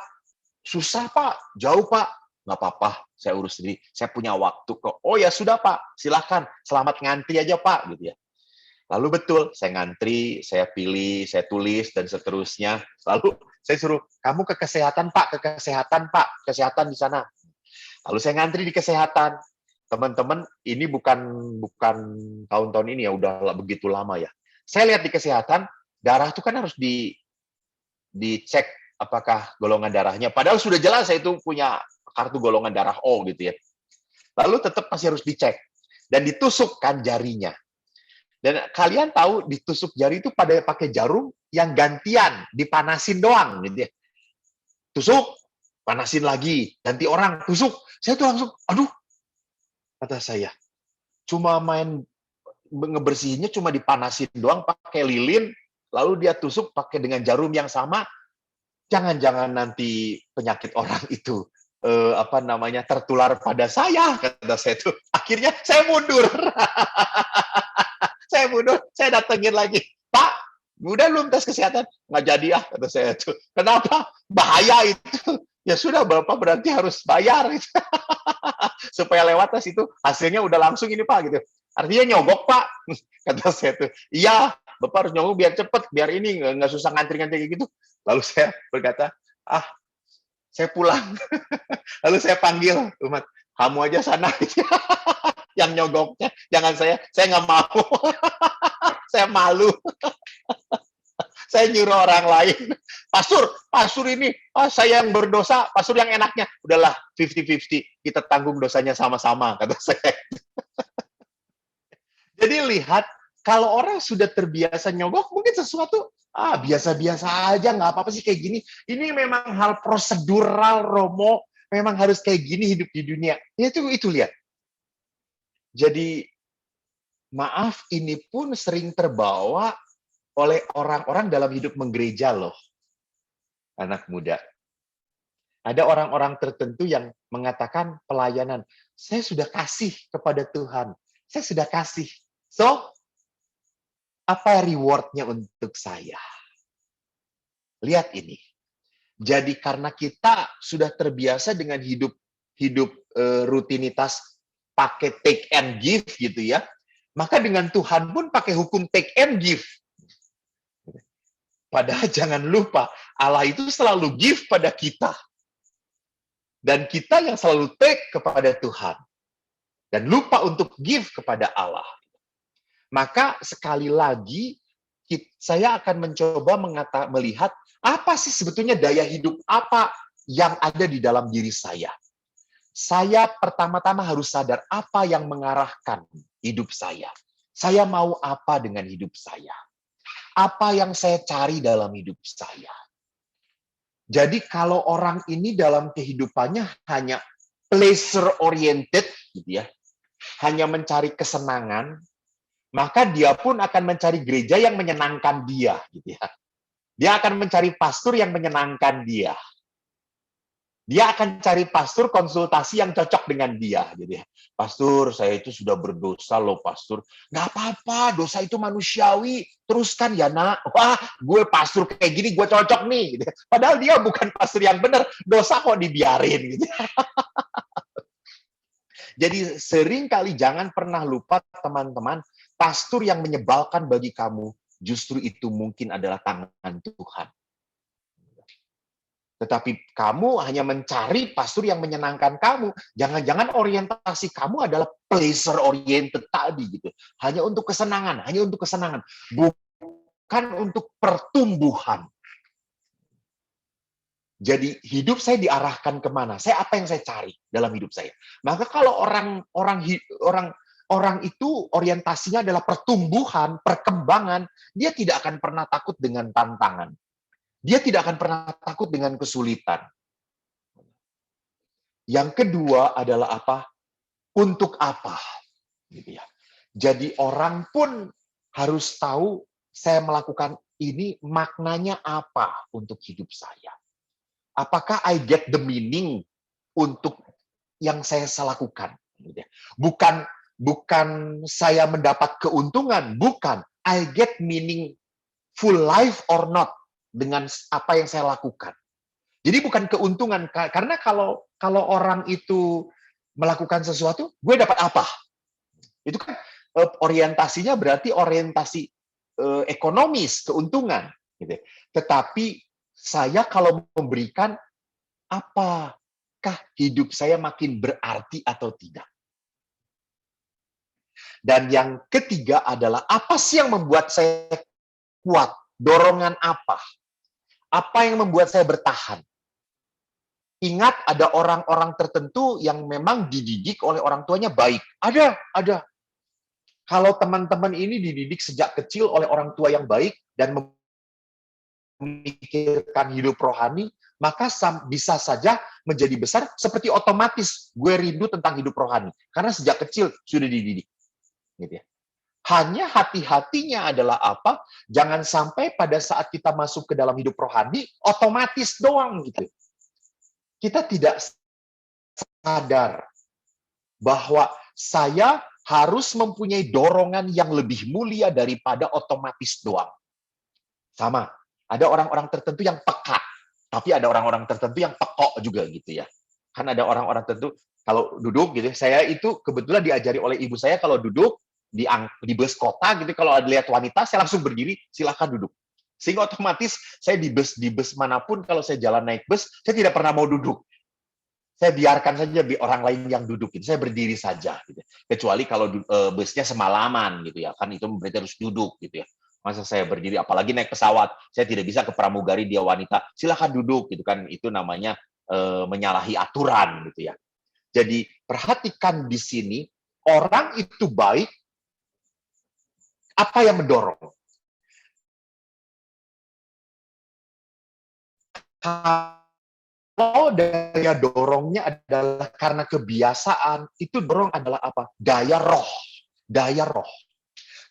Speaker 2: susah Pak, jauh Pak. Nggak apa-apa, saya urus sendiri. Saya punya waktu kok. Oh ya sudah Pak, silakan. Selamat ngantri aja Pak, gitu ya. Lalu betul, saya ngantri, saya pilih, saya tulis, dan seterusnya. Lalu saya suruh, kamu ke kesehatan Pak, kesehatan di sana. Lalu saya ngantri di kesehatan. Teman-teman, ini bukan tahun-tahun ini ya, udah begitu lama ya. Saya lihat di kesehatan, darah itu kan harus dicek apakah golongan darahnya. Padahal sudah jelas saya itu punya kartu golongan darah O gitu ya. Lalu tetap masih harus dicek. Dan ditusukkan jarinya. Dan kalian tahu ditusuk jari itu pakai jarum yang gantian, dipanasin doang gitu ya. Tusuk, panasin lagi, ganti orang, tusuk. Saya tuh langsung, aduh, kata saya, cuma main ngebersihinnya cuma dipanasin doang pakai lilin, lalu dia tusuk pakai dengan jarum yang sama. Jangan-jangan nanti penyakit orang itu tertular pada saya, kata saya tuh. Akhirnya saya mundur. Saya datengin lagi, Pak, udah belum tes kesehatan? Nggak jadi ya, kata saya tuh. Kenapa? Bahaya itu. Ya sudah, Bapak berarti harus bayar gitu. Supaya lewat tes itu hasilnya udah langsung ini Pak gitu. Artinya nyogok Pak, kata saya tuh. Iya, Bapak harus nyogok biar cepet, biar ini nggak susah ngantri-ngantri gitu. Lalu saya berkata, saya pulang. Lalu saya panggil umat, kamu aja sana yang nyogoknya, jangan saya nggak mau. Saya malu. Saya nyuruh orang lain. Pastor ini, saya yang berdosa, pastor yang enaknya. Udahlah, 50-50, kita tanggung dosanya sama-sama, kata saya. Jadi lihat, kalau orang sudah terbiasa nyogok, mungkin sesuatu, biasa-biasa aja, nggak apa-apa sih kayak gini. Ini memang hal prosedural, Romo, memang harus kayak gini hidup di dunia. Ya, itu lihat. Jadi, maaf, ini pun sering terbawa oleh orang-orang dalam hidup menggereja loh, anak muda. Ada orang-orang tertentu yang mengatakan pelayanan, saya sudah kasih kepada Tuhan, saya sudah kasih. So, apa reward-nya untuk saya? Lihat ini. Jadi karena kita sudah terbiasa dengan hidup rutinitas pakai take and give gitu ya, maka dengan Tuhan pun pakai hukum take and give. Padahal jangan lupa, Allah itu selalu give pada kita. Dan kita yang selalu take kepada Tuhan. Dan lupa untuk give kepada Allah. Maka sekali lagi, saya akan mencoba melihat, apa sih sebetulnya daya hidup apa yang ada di dalam diri saya. Saya pertama-tama harus sadar apa yang mengarahkan hidup saya. Saya mau apa dengan hidup saya. Apa yang saya cari dalam hidup saya. Jadi kalau orang ini dalam kehidupannya hanya pleasure oriented gitu ya, hanya mencari kesenangan, maka dia pun akan mencari gereja yang menyenangkan dia gitu ya. Dia akan mencari pastor yang menyenangkan dia. Dia akan cari pastor konsultasi yang cocok dengan dia gitu ya. Pastor, saya itu sudah berdosa loh, pastor. Nggak apa-apa, dosa itu manusiawi. Teruskan ya, nak. Wah, gue pastor kayak gini, gue cocok nih. Gitu. Padahal dia bukan pastor yang benar. Dosa kok dibiarin. Gitu. Jadi sering kali jangan pernah lupa, teman-teman, pastor yang menyebalkan bagi kamu, justru itu mungkin adalah tangan Tuhan. Tetapi kamu hanya mencari pastor yang menyenangkan kamu. Jangan-jangan orientasi kamu adalah pleasure oriented tadi gitu. Hanya untuk kesenangan, bukan untuk pertumbuhan. Jadi hidup saya diarahkan kemana? Apa yang saya cari dalam hidup saya? Maka kalau orang itu orientasinya adalah pertumbuhan, perkembangan, dia tidak akan pernah takut dengan tantangan. Dia tidak akan pernah takut dengan kesulitan. Yang kedua adalah apa? Untuk apa? Gitu ya. Jadi orang pun harus tahu saya melakukan ini maknanya apa untuk hidup saya. Apakah I get the meaning untuk yang saya lakukan? Gitu ya. Bukan saya mendapat keuntungan, bukan. I get meaningful life or not. Dengan apa yang saya lakukan. Jadi bukan keuntungan, karena kalau orang itu melakukan sesuatu, gue dapat apa? Itu kan orientasinya berarti orientasi ekonomis, keuntungan. Gitu. Tetapi saya kalau memberikan, apakah hidup saya makin berarti atau tidak? Dan yang ketiga adalah, apa sih yang membuat saya kuat? Dorongan apa? Apa yang membuat saya bertahan? Ingat, ada orang-orang tertentu yang memang dididik oleh orang tuanya baik. Ada. Kalau teman-teman ini dididik sejak kecil oleh orang tua yang baik dan memikirkan hidup rohani, maka bisa saja menjadi besar, seperti otomatis gue rindu tentang hidup rohani. Karena sejak kecil sudah dididik. Gitu ya. Hanya hati-hatinya adalah apa? Jangan sampai pada saat kita masuk ke dalam hidup rohani, otomatis doang gitu. Kita tidak sadar bahwa saya harus mempunyai dorongan yang lebih mulia daripada otomatis doang. Sama, ada orang-orang tertentu yang peka, tapi ada orang-orang tertentu yang pekok juga gitu ya. Kan ada orang-orang tertentu, kalau duduk gitu, saya itu kebetulan diajari oleh ibu saya kalau duduk di bus kota gitu, kalau ada lihat wanita, saya langsung berdiri, silakan duduk. Sehingga otomatis saya di bus manapun, kalau saya jalan naik bus, saya tidak pernah mau duduk. Saya biarkan saja orang lain yang dudukin, saya berdiri saja. Gitu. Kecuali kalau busnya semalaman gitu ya, kan itu berarti harus duduk gitu ya. Masa saya berdiri, apalagi naik pesawat, saya tidak bisa ke pramugari dia wanita, silakan duduk gitu kan, itu namanya menyalahi aturan gitu ya. Jadi perhatikan di sini, orang itu baik, apa yang mendorong? Kalau daya dorongnya adalah karena kebiasaan, itu dorong adalah apa? Daya roh. Daya roh.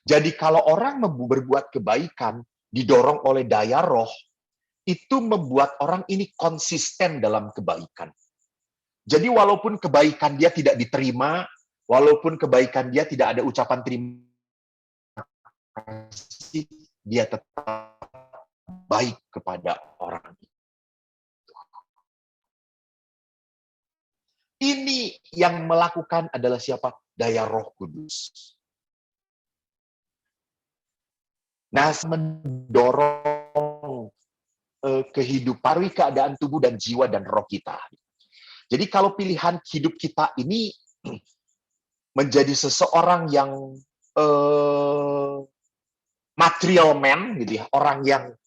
Speaker 2: Jadi kalau orang berbuat kebaikan, didorong oleh daya roh, itu membuat orang ini konsisten dalam kebaikan. Jadi walaupun kebaikan dia tidak diterima, walaupun kebaikan dia tidak ada ucapan terima kasih, dia tetap baik kepada orang itu. Ini yang melakukan adalah siapa? Daya Roh Kudus. Nah, mendorong kehidupan, keadaan tubuh dan jiwa dan roh kita. Jadi kalau pilihan hidup kita ini menjadi seseorang yang material man, gitu ya, orang yang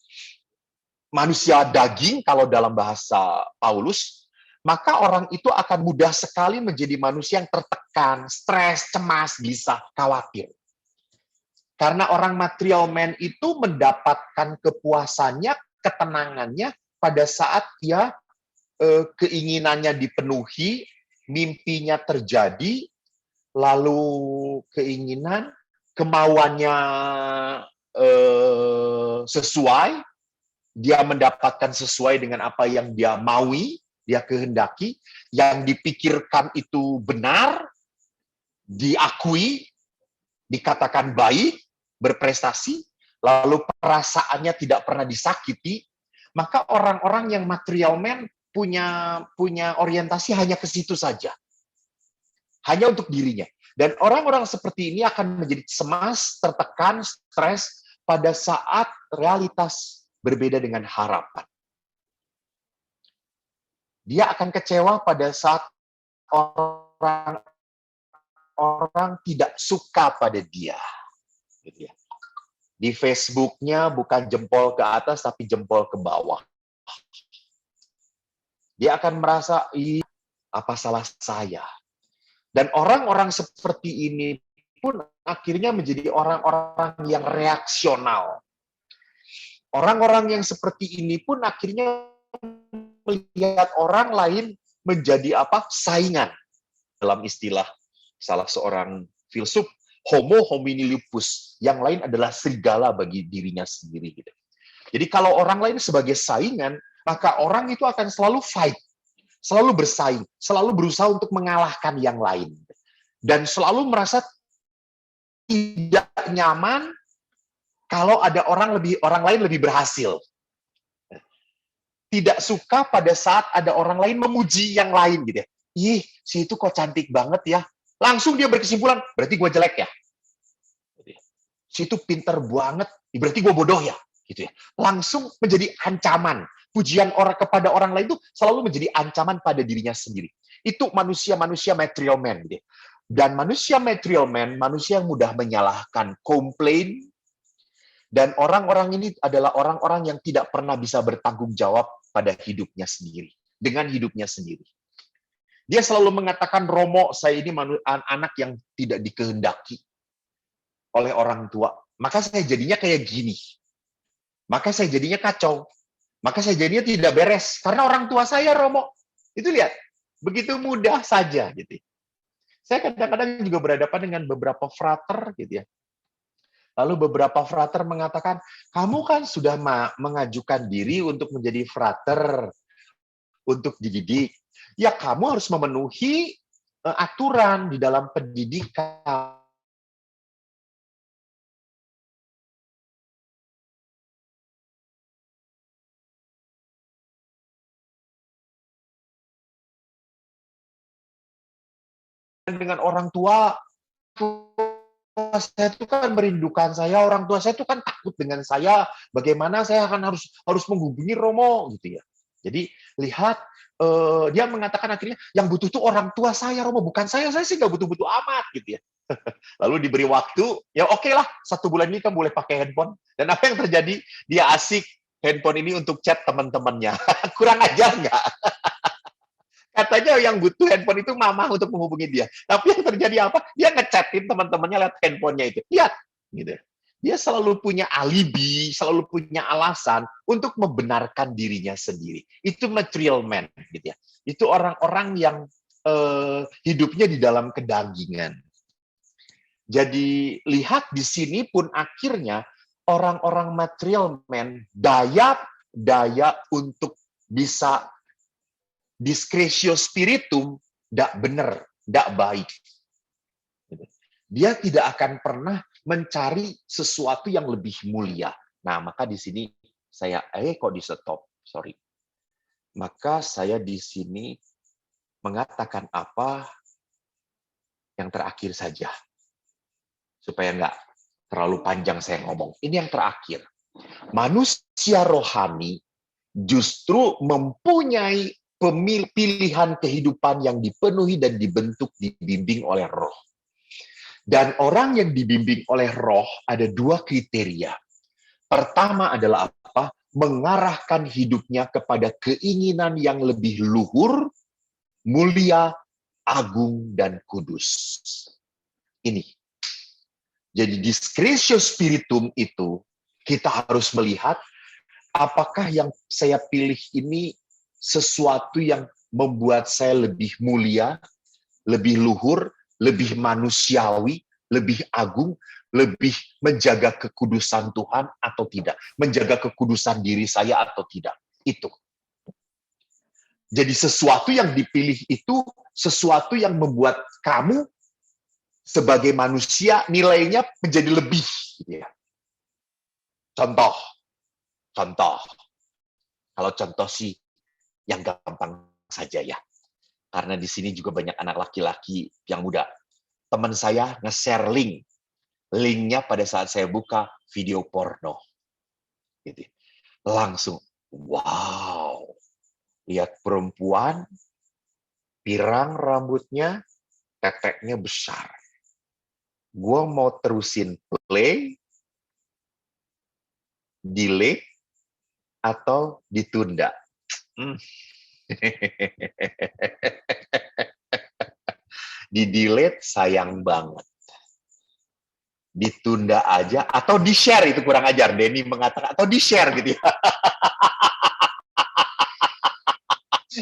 Speaker 2: manusia daging kalau dalam bahasa Paulus, maka orang itu akan mudah sekali menjadi manusia yang tertekan, stres, cemas, gelisah, khawatir. Karena orang material man itu mendapatkan kepuasannya, ketenangannya pada saat dia keinginannya dipenuhi, mimpinya terjadi, lalu keinginan, kemauannya sesuai, dia mendapatkan sesuai dengan apa yang dia maui, dia kehendaki, yang dipikirkan itu benar, diakui, dikatakan baik, berprestasi, lalu perasaannya tidak pernah disakiti, maka orang-orang yang material man punya orientasi hanya ke situ saja. Hanya untuk dirinya. Dan orang-orang seperti ini akan menjadi cemas, tertekan, stres pada saat realitas berbeda dengan harapan. Dia akan kecewa pada saat orang tidak suka pada dia. Gitu ya. Di Facebook-nya bukan jempol ke atas, tapi jempol ke bawah. Dia akan merasa, apa salah saya? Dan orang-orang seperti ini pun akhirnya menjadi orang-orang yang reaksional. Orang-orang yang seperti ini pun akhirnya melihat orang lain menjadi apa? Saingan. Dalam istilah salah seorang filsuf, homo homini lupus. Yang lain adalah serigala bagi dirinya sendiri. Gitu. Jadi kalau orang lain sebagai saingan, maka orang itu akan selalu fight. Selalu bersaing. Selalu berusaha untuk mengalahkan yang lain. Dan selalu merasa tidak nyaman kalau ada orang lain lebih berhasil. Tidak suka pada saat ada orang lain memuji yang lain gitu ya. Ih, si itu kok cantik banget ya. Langsung dia berkesimpulan, berarti gue jelek ya. Si itu pinter banget, berarti gue bodoh ya. Gitu ya. Langsung menjadi ancaman. Pujian orang kepada orang lain itu selalu menjadi ancaman pada dirinya sendiri. Itu manusia-manusia material man. Gitu ya. Dan manusia material man, manusia yang mudah menyalahkan, komplain. Dan orang-orang ini adalah orang-orang yang tidak pernah bisa bertanggung jawab pada hidupnya sendiri. Dengan hidupnya sendiri. Dia selalu mengatakan, Romo, saya ini anak yang tidak dikehendaki oleh orang tua. Maka saya jadinya kayak gini. Maka saya jadinya kacau. Maka saya jadinya tidak beres. Karena orang tua saya, Romo. Itu lihat, begitu mudah saja gitu. Saya kadang-kadang juga berhadapan dengan beberapa frater gitu ya. Lalu beberapa frater mengatakan, kamu kan sudah mengajukan diri untuk menjadi frater, untuk dididik. Ya kamu harus memenuhi aturan di dalam pendidikan. Dengan orang tua saya itu kan merindukan saya, orang tua saya itu kan takut dengan saya, bagaimana saya akan harus menghubungi Romo gitu ya. Jadi lihat dia mengatakan akhirnya yang butuh itu orang tua saya, Romo, bukan saya sih nggak butuh-butuh amat gitu ya. Lalu diberi waktu, ya oke lah, 1 bulan ini kan boleh pakai handphone. Dan apa yang terjadi? Dia asik handphone ini untuk chat teman-temannya. Kurang ajar nggak? Katanya yang butuh handphone itu mama untuk menghubungi dia. Tapi yang terjadi apa? Dia ngechatin teman-temannya lewat handphonenya itu. Lihat, gitu. Dia selalu punya alibi, selalu punya alasan untuk membenarkan dirinya sendiri. Itu material man, gitu ya. Itu orang-orang yang hidupnya di dalam kedagingan. Jadi lihat di sini pun akhirnya orang-orang material man daya untuk bisa discretio spiritum tidak benar, tidak baik. Dia tidak akan pernah mencari sesuatu yang lebih mulia. Nah, maka di sini saya kok di stop, sorry. Maka saya di sini mengatakan apa yang terakhir saja. Supaya nggak terlalu panjang saya ngomong. Ini yang terakhir. Manusia rohani justru mempunyai pilihan kehidupan yang dipenuhi dan dibentuk, dibimbing oleh roh. Dan orang yang dibimbing oleh roh ada 2 kriteria. Pertama adalah apa? Mengarahkan hidupnya kepada keinginan yang lebih luhur, mulia, agung, dan kudus. Ini. Jadi discretio spiritum itu, kita harus melihat apakah yang saya pilih ini sesuatu yang membuat saya lebih mulia, lebih luhur, lebih manusiawi, lebih agung, lebih menjaga kekudusan Tuhan atau tidak, menjaga kekudusan diri saya atau tidak. Itu. Jadi sesuatu yang dipilih itu sesuatu yang membuat kamu sebagai manusia nilainya menjadi lebih. Contoh. Kalau contoh sih yang gampang saja ya. Karena di sini juga banyak anak laki-laki yang muda. Teman saya nge-share link. Linknya pada saat saya buka video porno. Gitu. Langsung, wow. Lihat perempuan, pirang rambutnya, teteknya besar. Gua mau terusin play, delete, atau ditunda. Di-delete sayang banget. Ditunda aja, atau di-share, itu kurang ajar. Denny mengatakan, atau di-share gitu ya.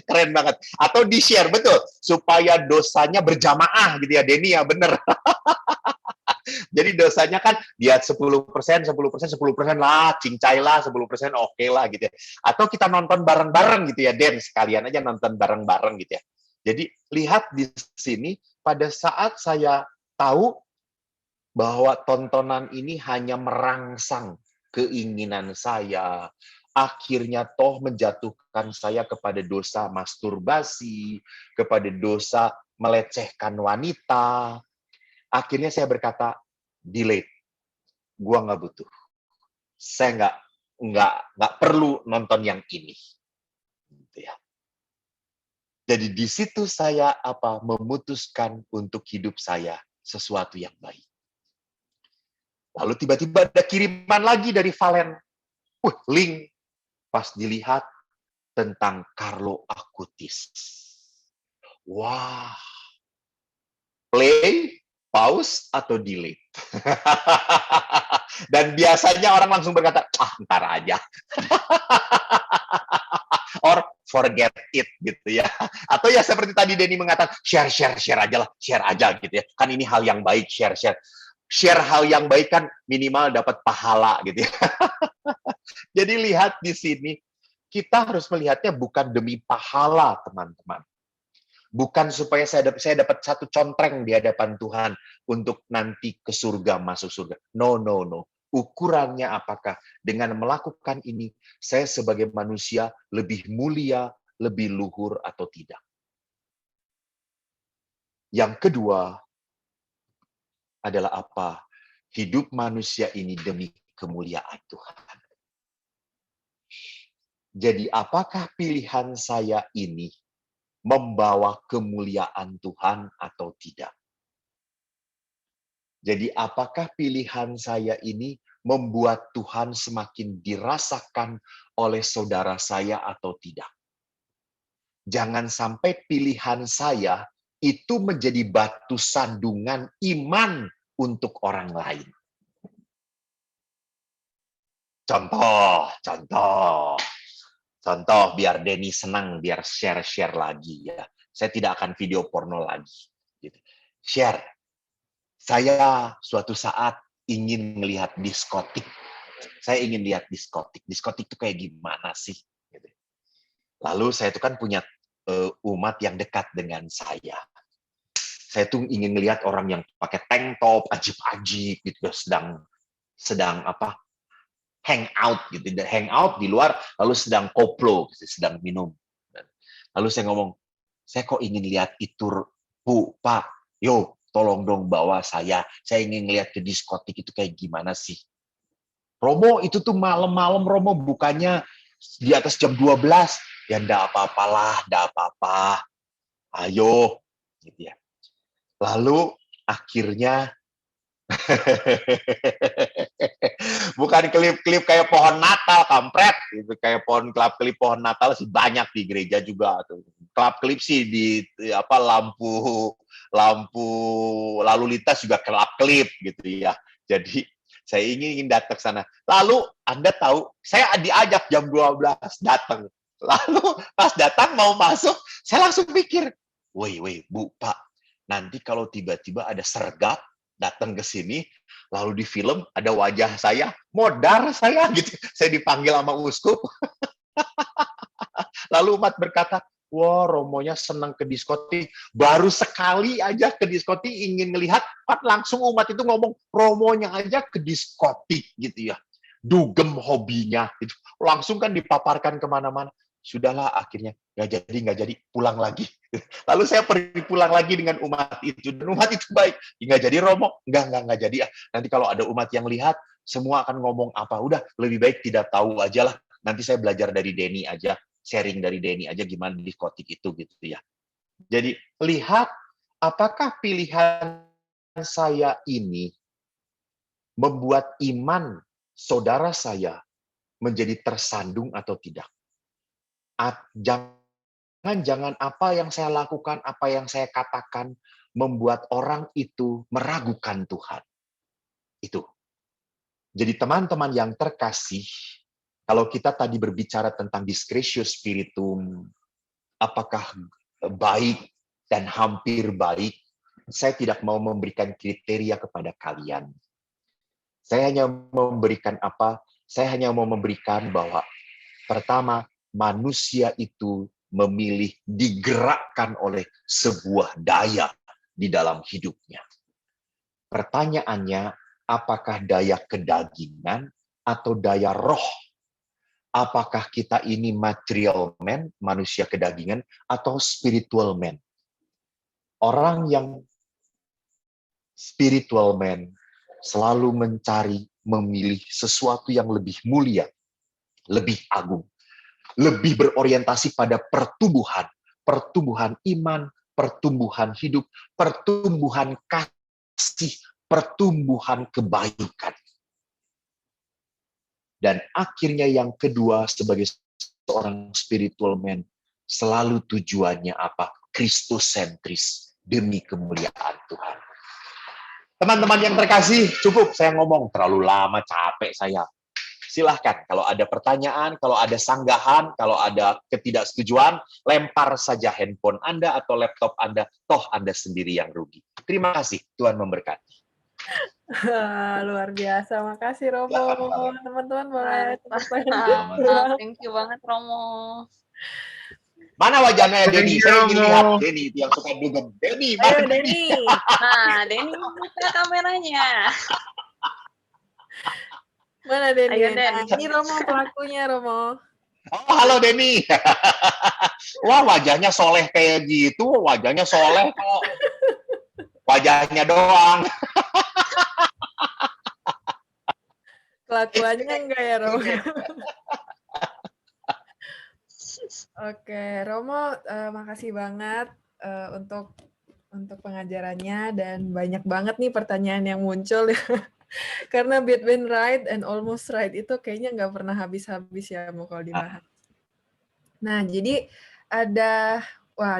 Speaker 2: Keren banget. Atau di-share, betul. Supaya dosanya berjamaah gitu ya, Denny ya, bener. Jadi dosanya kan dia 10%, 10% lah, cincai lah, 10% oke lah gitu ya. Atau kita nonton bareng-bareng gitu ya, Den, sekalian aja nonton bareng-bareng gitu ya. Jadi lihat di sini, pada saat saya tahu bahwa tontonan ini hanya merangsang keinginan saya, akhirnya toh menjatuhkan saya kepada dosa masturbasi, kepada dosa melecehkan wanita. Akhirnya saya berkata, delete. Gua nggak butuh. Saya nggak perlu nonton yang ini. Gitu ya. Jadi di situ saya memutuskan untuk hidup saya sesuatu yang baik. Lalu tiba-tiba ada kiriman lagi dari Valen. Link. Pas dilihat tentang Carlo Acutis. Wah. Play, pause, atau delete. Dan biasanya orang langsung berkata, ntar aja. Or forget it gitu ya. Atau ya seperti tadi Denny mengatakan, share aja lah, share aja gitu ya. Kan ini hal yang baik, share. Share hal yang baik kan minimal dapat pahala gitu ya. Jadi lihat di sini, kita harus melihatnya bukan demi pahala, teman-teman. Bukan supaya saya dapat satu contreng di hadapan Tuhan untuk nanti ke surga, masuk surga. No. Ukurannya apakah dengan melakukan ini, saya sebagai manusia lebih mulia, lebih luhur atau tidak. Yang kedua adalah apa? Hidup manusia ini demi kemuliaan Tuhan. Jadi apakah pilihan saya ini membawa kemuliaan Tuhan atau tidak? Jadi apakah pilihan saya ini membuat Tuhan semakin dirasakan oleh saudara saya atau tidak? Jangan sampai pilihan saya itu menjadi batu sandungan iman untuk orang lain. Contoh biar Denny senang, biar share lagi ya. Saya tidak akan video porno lagi. Gitu. Share. Saya suatu saat ingin melihat diskotik. Saya ingin lihat diskotik. Diskotik itu kayak gimana sih? Gitu. Lalu saya itu kan punya umat yang dekat dengan saya. Saya tuh ingin melihat orang yang pakai tank top, ajib-ajib gitu, sedang apa? Hangout gitu, hangout di luar, lalu sedang koplo, gitu, sedang minum. Lalu saya ngomong, saya kok ingin lihat itu, Bu, Pak, yo, tolong dong bawa saya ingin lihat ke diskotik itu kayak gimana sih. Romo, itu tuh malam-malam Romo bukannya di atas jam 12, ya enggak apa-apalah, enggak apa-apa, ayo, gitu ya. Lalu akhirnya bukan klip-klip kayak pohon Natal, kampret, gitu. Kayak klip pohon Natal sih banyak di gereja juga tuh. Klip sih di apa lampu lalu lintas juga klip gitu ya. Jadi saya ingin datang ke sana. Lalu Anda tahu, saya diajak jam 12 datang. Lalu pas datang mau masuk, saya langsung pikir, woi Bu, Pak, nanti kalau tiba-tiba ada sergap datang ke sini, lalu di film ada wajah saya, modar saya gitu. Saya dipanggil sama uskup. Lalu umat berkata, wah Romonya senang ke diskotik. Baru sekali aja ke diskotik ingin melihat, langsung umat itu ngomong, Romonya aja ke diskotik gitu ya. Dugem hobinya. Gitu. Langsung kan dipaparkan kemana-mana. Sudahlah akhirnya, nggak jadi, pulang lagi. Lalu saya pergi pulang lagi dengan umat itu. Dan umat itu baik. Nggak jadi Romo, nggak jadi. Nanti kalau ada umat yang lihat, semua akan ngomong apa. Udah, lebih baik tidak tahu aja lah. Nanti saya belajar dari Denny aja. Sharing dari Denny aja gimana di diskotik itu gitu ya. Jadi, lihat apakah pilihan saya ini membuat iman saudara saya menjadi tersandung atau tidak. Jangan apa yang saya lakukan, apa yang saya katakan membuat orang itu meragukan Tuhan. Itu. Jadi teman-teman yang terkasih, kalau kita tadi berbicara tentang discretio spiritum, apakah baik dan hampir baik, saya tidak mau memberikan kriteria kepada kalian. Saya hanya memberikan apa? Saya hanya mau memberikan bahwa pertama, manusia itu memilih digerakkan oleh sebuah daya di dalam hidupnya. Pertanyaannya, apakah daya kedagingan atau daya roh? Apakah kita ini material man, manusia kedagingan, atau spiritual man? Orang yang spiritual man selalu mencari, memilih sesuatu yang lebih mulia, lebih agung. Lebih berorientasi pada pertumbuhan iman, pertumbuhan hidup, pertumbuhan kasih, pertumbuhan kebaikan. Dan akhirnya yang kedua, sebagai seorang spiritual man, selalu tujuannya apa? Kristosentris, demi kemuliaan Tuhan. Teman-teman yang terkasih, cukup saya ngomong, terlalu lama, capek saya. silahkan. Kalau ada pertanyaan, kalau ada sanggahan, kalau ada ketidaksetujuan, lempar saja handphone Anda atau laptop Anda, toh Anda sendiri yang rugi. Terima kasih, Tuhan memberkati.
Speaker 1: Luar biasa, makasih Romo. Teman-teman boleh tepuk tangan.
Speaker 3: Mantap. Thank you banget Romo.
Speaker 2: Mana wajahnya Denny?
Speaker 5: Thank you,
Speaker 2: Saya ingin
Speaker 5: Romo.
Speaker 2: lihat Denny itu yang suka dugem. Denny,
Speaker 1: Ayo
Speaker 2: mana
Speaker 1: Denny.
Speaker 3: Nah, Denny buka kameranya.
Speaker 1: Mana Denny?
Speaker 3: Ayo, Den.
Speaker 1: Nah, ini Romo pelakunya Romo.
Speaker 2: Oh, halo Denny. Wah, wajahnya soleh kayak gitu. Wajahnya soleh kok. Wajahnya doang.
Speaker 1: Kelakuannya enggak ya Romo? Oke, Romo, makasih banget untuk pengajarannya dan banyak banget nih pertanyaan yang muncul ya. Karena between right and almost right itu kayaknya nggak pernah habis-habis ya mau kalau dibahas. Nah, jadi ada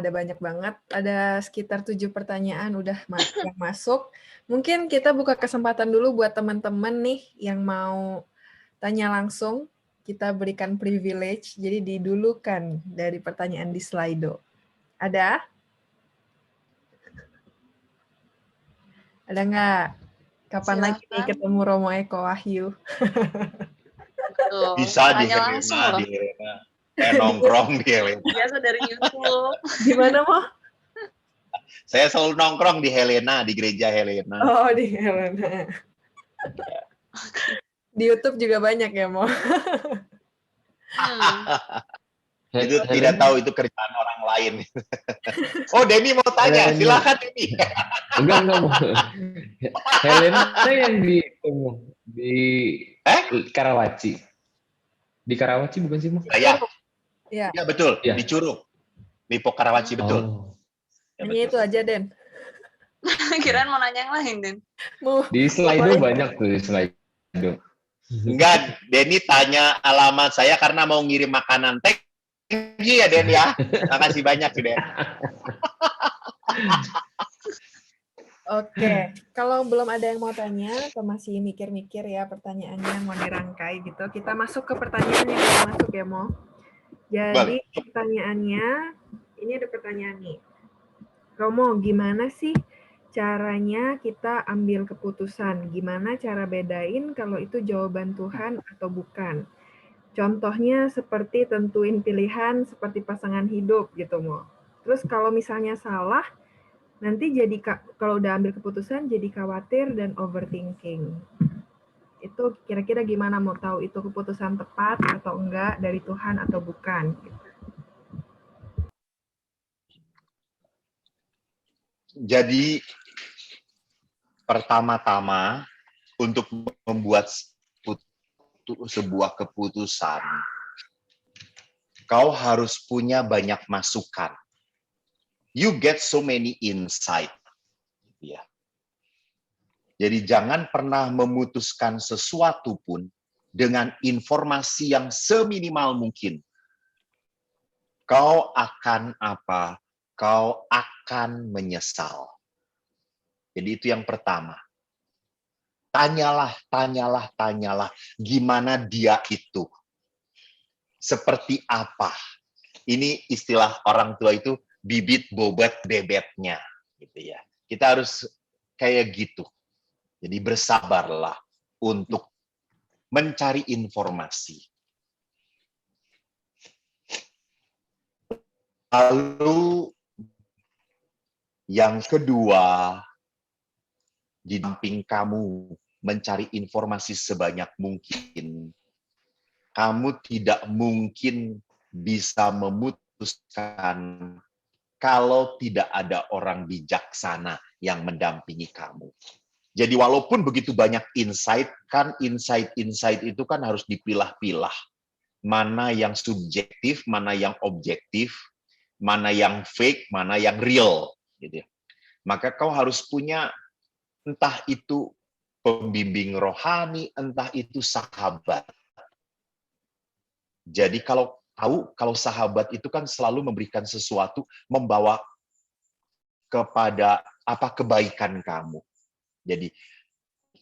Speaker 1: banyak banget. Ada sekitar 7 pertanyaan udah yang masuk. Mungkin kita buka kesempatan dulu buat teman-teman nih yang mau tanya langsung. Kita berikan privilege, jadi didulukan dari pertanyaan di Slido. Ada? Ada nggak? Kapan lagi nih
Speaker 3: Silakan.
Speaker 1: ketemu Romo Eko Wahyu?
Speaker 3: Tuh,
Speaker 2: Bisa di
Speaker 3: tanya langsung
Speaker 2: Helena,
Speaker 3: loh.
Speaker 2: di Helena. Nongkrong di Helena.
Speaker 3: Biasa dari YouTube.
Speaker 1: Gimana, Mo?
Speaker 2: Saya selalu nongkrong di Helena, di gereja Helena.
Speaker 1: Oh, di Helena. Di YouTube juga banyak ya, Mo?
Speaker 2: Itu tidak tahu itu kerjaan orang lain. Oh, Denny mau tanya,
Speaker 7: Helena.
Speaker 2: silakan Denny.
Speaker 7: Enggak mau. Helena yang di Karawaci. Di Karawaci bukan sih, Mo?
Speaker 2: Ya,
Speaker 1: Iya.
Speaker 2: ya betul,
Speaker 7: Ya.
Speaker 2: di Curug. Di Karawaci betul.
Speaker 7: Oh.
Speaker 2: Ya,
Speaker 1: Hanya itu
Speaker 2: betul.
Speaker 1: aja, Den.
Speaker 3: Kirain mau nanya yang lain, Den.
Speaker 1: Mau
Speaker 7: Di Slido banyak tuh di Slido.
Speaker 2: Enggak, Denny tanya alamat saya karena mau ngirim makanan. Thank you ya, Den ya. Makasih banyak, Den.
Speaker 1: Oke, kalau belum ada yang mau tanya atau masih mikir-mikir ya pertanyaannya mau dirangkai gitu, kita masuk ke pertanyaan yang udah masuk ya, Mo. Jadi pertanyaannya, ini ada pertanyaan nih. Romo, gimana sih caranya kita ambil keputusan? Gimana cara bedain kalau itu jawaban Tuhan atau bukan? Contohnya seperti tentuin pilihan seperti pasangan hidup gitu, Mo. Terus kalau misalnya salah, nanti jadi kalau udah ambil keputusan jadi khawatir dan overthinking. Itu kira-kira gimana mau tahu itu keputusan tepat atau enggak dari Tuhan atau bukan?
Speaker 2: Jadi pertama-tama untuk membuat sebuah keputusan, kau harus punya banyak masukan. You get so many insight. Ya. Jadi jangan pernah memutuskan sesuatu pun dengan informasi yang seminimal mungkin. Kau akan apa? Kau akan menyesal. Jadi itu yang pertama. Tanyalah, tanyalah, tanyalah. Gimana dia itu? Seperti apa? Ini istilah orang tua itu bibit bobot bebetnya. Gitu ya. Kita harus kayak gitu. Jadi bersabarlah untuk mencari informasi. Lalu yang kedua, di samping kamu mencari informasi sebanyak mungkin, kamu tidak mungkin bisa memutuskan kalau tidak ada orang bijaksana yang mendampingi kamu. Jadi walaupun begitu banyak insight, kan insight itu kan harus dipilah-pilah. Mana yang subjektif, mana yang objektif, mana yang fake, mana yang real. Gitu. Maka kau harus punya entah itu pembimbing rohani, entah itu sahabat. Jadi kalau sahabat itu kan selalu memberikan sesuatu, membawa kepada kebaikan kamu. Jadi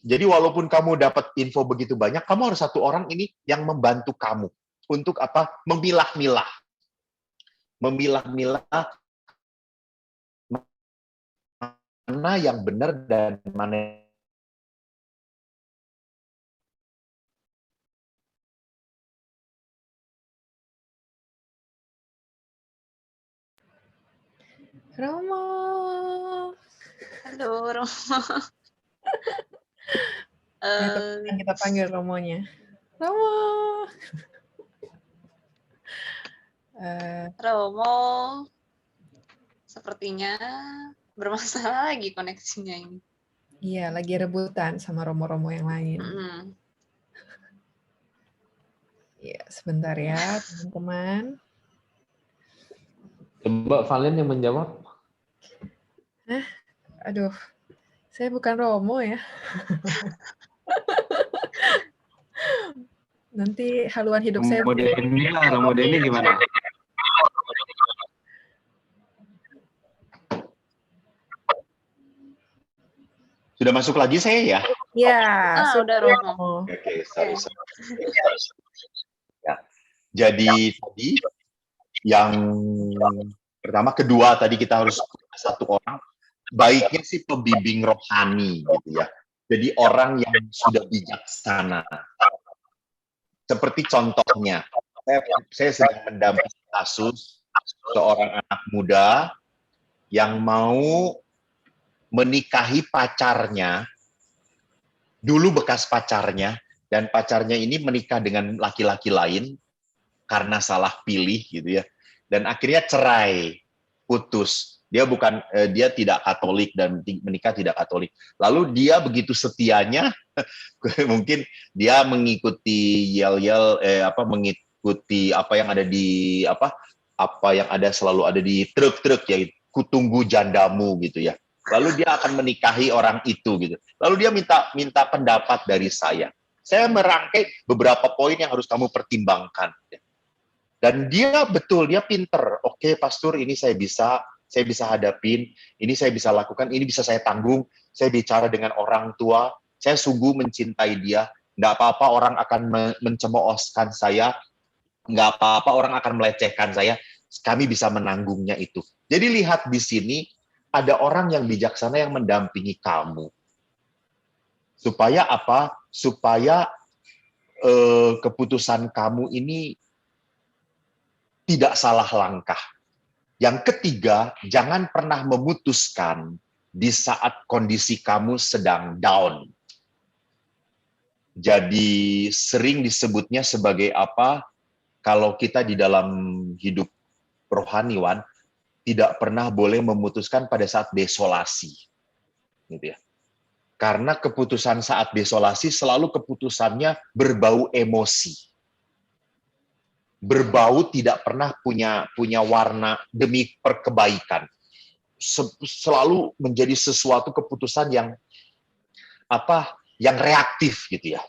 Speaker 2: Jadi walaupun kamu dapat info begitu banyak, kamu harus satu orang ini yang membantu kamu untuk apa? Memilah-milah. Memilah-milah mana yang benar dan mana
Speaker 1: Romo.
Speaker 3: Halo, Romo.
Speaker 1: Ya, teman, kita panggil Romonya. Romo.
Speaker 3: Romo, sepertinya bermasalah lagi koneksinya ini.
Speaker 1: Iya, lagi rebutan sama Romo-Romo yang lain. Ya, sebentar ya, teman-teman.
Speaker 7: Coba Valen yang menjawab.
Speaker 1: Aduh, saya bukan Romo ya. Nanti haluan hidup saya.
Speaker 8: Romo Denny gimana?
Speaker 2: sudah masuk lagi saya ya?
Speaker 1: Ya,
Speaker 3: udah Romo.
Speaker 2: Oke, sorry. Ya. Jadi tadi yang pertama, kedua tadi kita harus punya satu orang, baiknya sih pembimbing rohani gitu ya. Jadi orang yang sudah bijaksana. Seperti contohnya, saya sedang mendampingi kasus seorang anak muda yang mau menikahi pacarnya, dulu bekas pacarnya, dan pacarnya ini menikah dengan laki-laki lain karena salah pilih gitu ya, dan akhirnya cerai, putus. Dia tidak Katolik dan menikah tidak Katolik. Lalu dia begitu setianya, mungkin dia mengikuti mengikuti apa yang ada di apa yang ada selalu ada di truk-truk ya, kutunggu jandamu gitu ya. Lalu dia akan menikahi orang itu gitu. Lalu dia minta pendapat dari saya. Saya merangkai beberapa poin yang harus kamu pertimbangkan. Dan dia pinter. Oke, pastor, ini saya bisa hadapin, ini saya bisa lakukan, ini bisa saya tanggung. Saya bicara dengan orang tua, saya sungguh mencintai dia. Nggak apa-apa orang akan mencemoohkan saya, nggak apa-apa orang akan melecehkan saya. Kami bisa menanggungnya itu. Jadi lihat di sini, ada orang yang bijaksana yang mendampingi kamu. Supaya apa? Supaya keputusan kamu ini tidak salah langkah. Yang ketiga, jangan pernah memutuskan di saat kondisi kamu sedang down. Jadi sering disebutnya sebagai apa? Kalau kita di dalam hidup rohaniwan, tidak pernah boleh memutuskan pada saat desolasi, gitu ya. Karena keputusan saat desolasi selalu keputusannya berbau emosi, berbau tidak pernah punya warna demi perkebaikan, selalu menjadi sesuatu keputusan yang reaktif, gitu ya.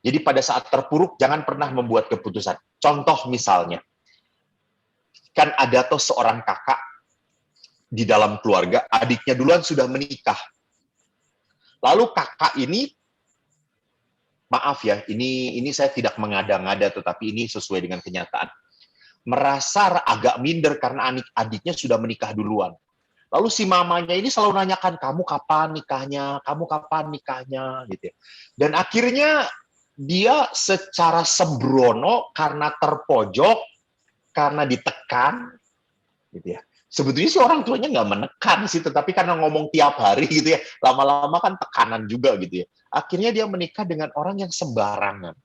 Speaker 2: Jadi pada saat terpuruk jangan pernah membuat keputusan. Contoh misalnya, kan ada tuh seorang kakak di dalam keluarga, adiknya duluan sudah menikah. Lalu kakak ini, maaf ya, ini saya tidak mengada-ngada, tetapi ini sesuai dengan kenyataan. Merasa agak minder karena adiknya sudah menikah duluan. Lalu si mamanya ini selalu nanyakan, kamu kapan nikahnya, gitu ya. Dan akhirnya dia secara sembrono karena terpojok, karena ditekan, gitu ya. Sebetulnya sih orang tuanya nggak menekan sih, tetapi karena ngomong tiap hari gitu ya, lama-lama kan tekanan juga gitu ya. Akhirnya dia menikah dengan orang yang sembarangan.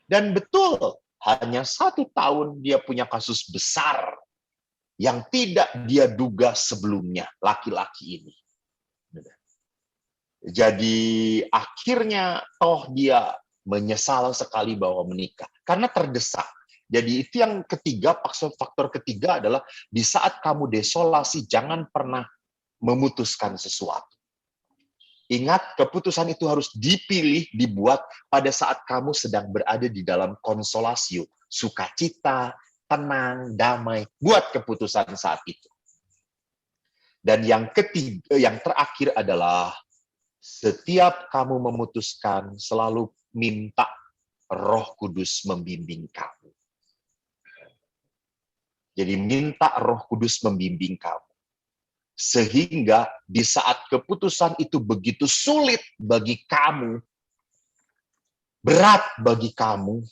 Speaker 2: Dan betul, hanya 1 tahun dia punya kasus besar yang tidak dia duga sebelumnya, laki-laki ini. Jadi akhirnya toh dia menyesal sekali bahwa menikah, karena terdesak. Jadi itu yang ketiga, faktor ketiga adalah di saat kamu desolasi, jangan pernah memutuskan sesuatu. Ingat, keputusan itu harus dipilih, dibuat pada saat kamu sedang berada di dalam konsolasio, sukacita, tenang, damai. Buat keputusan saat itu. Dan yang ketiga, yang terakhir adalah Setiap kamu memutuskan, selalu minta Roh Kudus membimbing kamu. Jadi minta Roh Kudus membimbing kamu. Sehingga di saat keputusan itu begitu sulit bagi kamu, berat bagi kamu,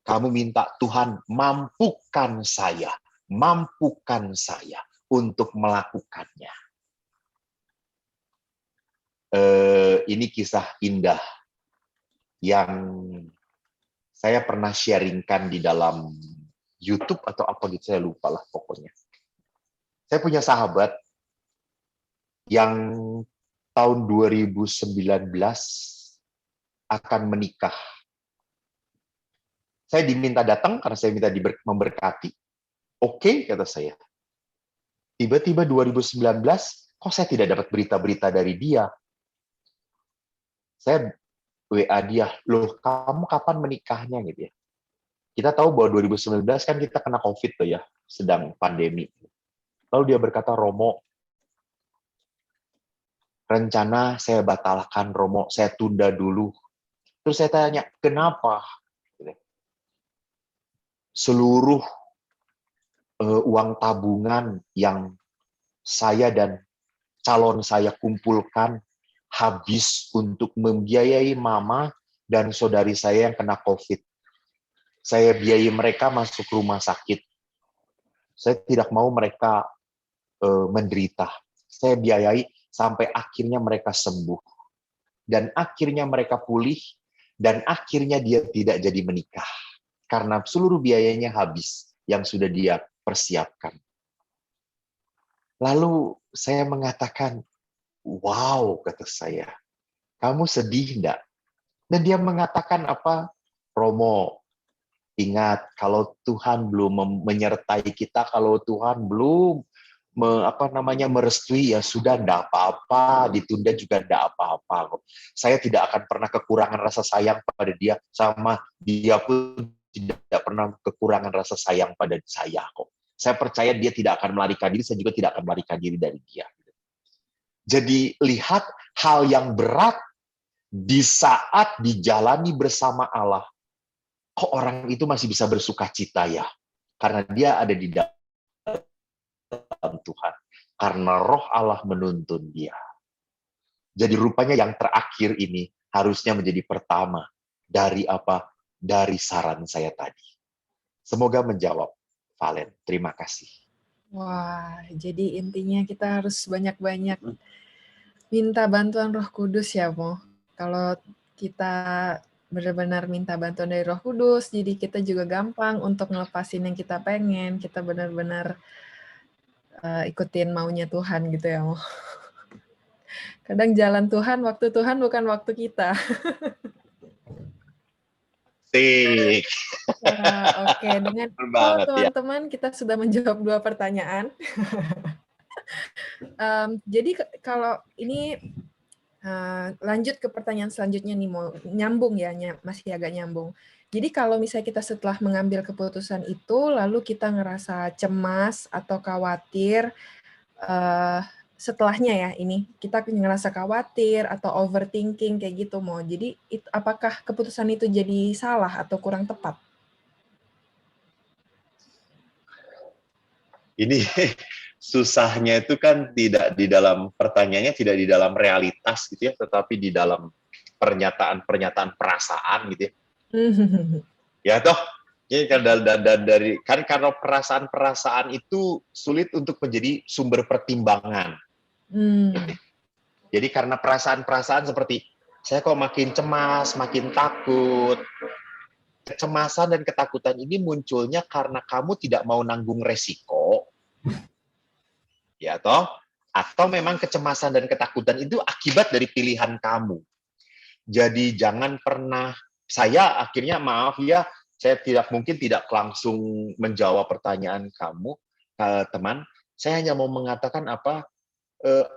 Speaker 2: kamu minta Tuhan mampukan saya untuk melakukannya. Ini kisah indah yang saya pernah sharingkan di dalam YouTube atau apa gitu, saya lupa lah pokoknya. Saya punya sahabat yang tahun 2019 akan menikah. Saya diminta datang karena saya minta memberkati. Oke, kata saya. Tiba-tiba 2019, kok saya tidak dapat berita-berita dari dia? Saya WA dia, loh kamu kapan menikahnya gitu ya? Kita tahu bahwa 2019 kan kita kena COVID tuh ya, sedang pandemi. Lalu dia berkata, Romo, rencana saya batalkan, Romo, saya tunda dulu. Terus saya tanya, kenapa? Seluruh uang tabungan yang saya dan calon saya kumpulkan habis untuk membiayai mama dan saudari saya yang kena COVID. Saya biayai mereka masuk rumah sakit. Saya tidak mau mereka menderita. Saya biayai sampai akhirnya mereka sembuh. Dan akhirnya mereka pulih, dan akhirnya dia tidak jadi menikah. Karena seluruh biayanya habis yang sudah dia persiapkan. Lalu saya mengatakan, wow, kata saya, kamu sedih enggak? Dan dia mengatakan apa? Romo, ingat, kalau Tuhan belum menyertai kita, kalau Tuhan belum merestui, ya sudah, enggak apa-apa, ditunda juga enggak apa-apa. Saya tidak akan pernah kekurangan rasa sayang pada dia, sama dia pun tidak pernah kekurangan rasa sayang pada saya kok. Saya percaya dia tidak akan melarikan diri, saya juga tidak akan melarikan diri dari dia. Jadi lihat hal yang berat di saat dijalani bersama Allah, kok orang itu masih bisa bersuka cita ya? Karena dia ada di dalam Tuhan. Karena roh Allah menuntun dia. Jadi rupanya yang terakhir ini harusnya menjadi pertama dari apa? Dari saran saya tadi. Semoga menjawab, Valen. Terima kasih.
Speaker 1: Wah, jadi intinya kita harus banyak-banyak minta bantuan Roh Kudus ya, Mo. Kalau kita benar-benar minta bantuan dari Roh Kudus, jadi kita juga gampang untuk ngelepasin yang kita pengen, kita benar-benar ikutin maunya Tuhan gitu ya, Mo. Kadang jalan Tuhan, waktu Tuhan bukan waktu kita. Oke, dengan itu teman-teman kita sudah menjawab 2 pertanyaan. Jadi kalau ini lanjut ke pertanyaan selanjutnya nih, mau nyambung ya, masih agak nyambung. Jadi kalau misalnya kita setelah mengambil keputusan itu, lalu kita ngerasa cemas atau khawatir, setelahnya ya ini, kita ngerasa khawatir atau overthinking kayak gitu, Mo. Jadi apakah keputusan itu jadi salah atau kurang tepat?
Speaker 2: Ini susahnya itu kan tidak di dalam pertanyaannya, tidak di dalam realitas gitu ya, tetapi di dalam pernyataan-pernyataan perasaan gitu ya. Ya toh, ini kan karena perasaan-perasaan itu sulit untuk menjadi sumber pertimbangan. Jadi karena perasaan-perasaan seperti saya kok makin cemas, makin takut. Kecemasan dan ketakutan ini munculnya karena kamu tidak mau nanggung resiko. Ya toh? Atau memang kecemasan dan ketakutan itu akibat dari pilihan kamu. Jadi jangan pernah, saya akhirnya maaf ya, saya mungkin tidak langsung menjawab pertanyaan kamu, teman. Saya hanya mau mengatakan apa,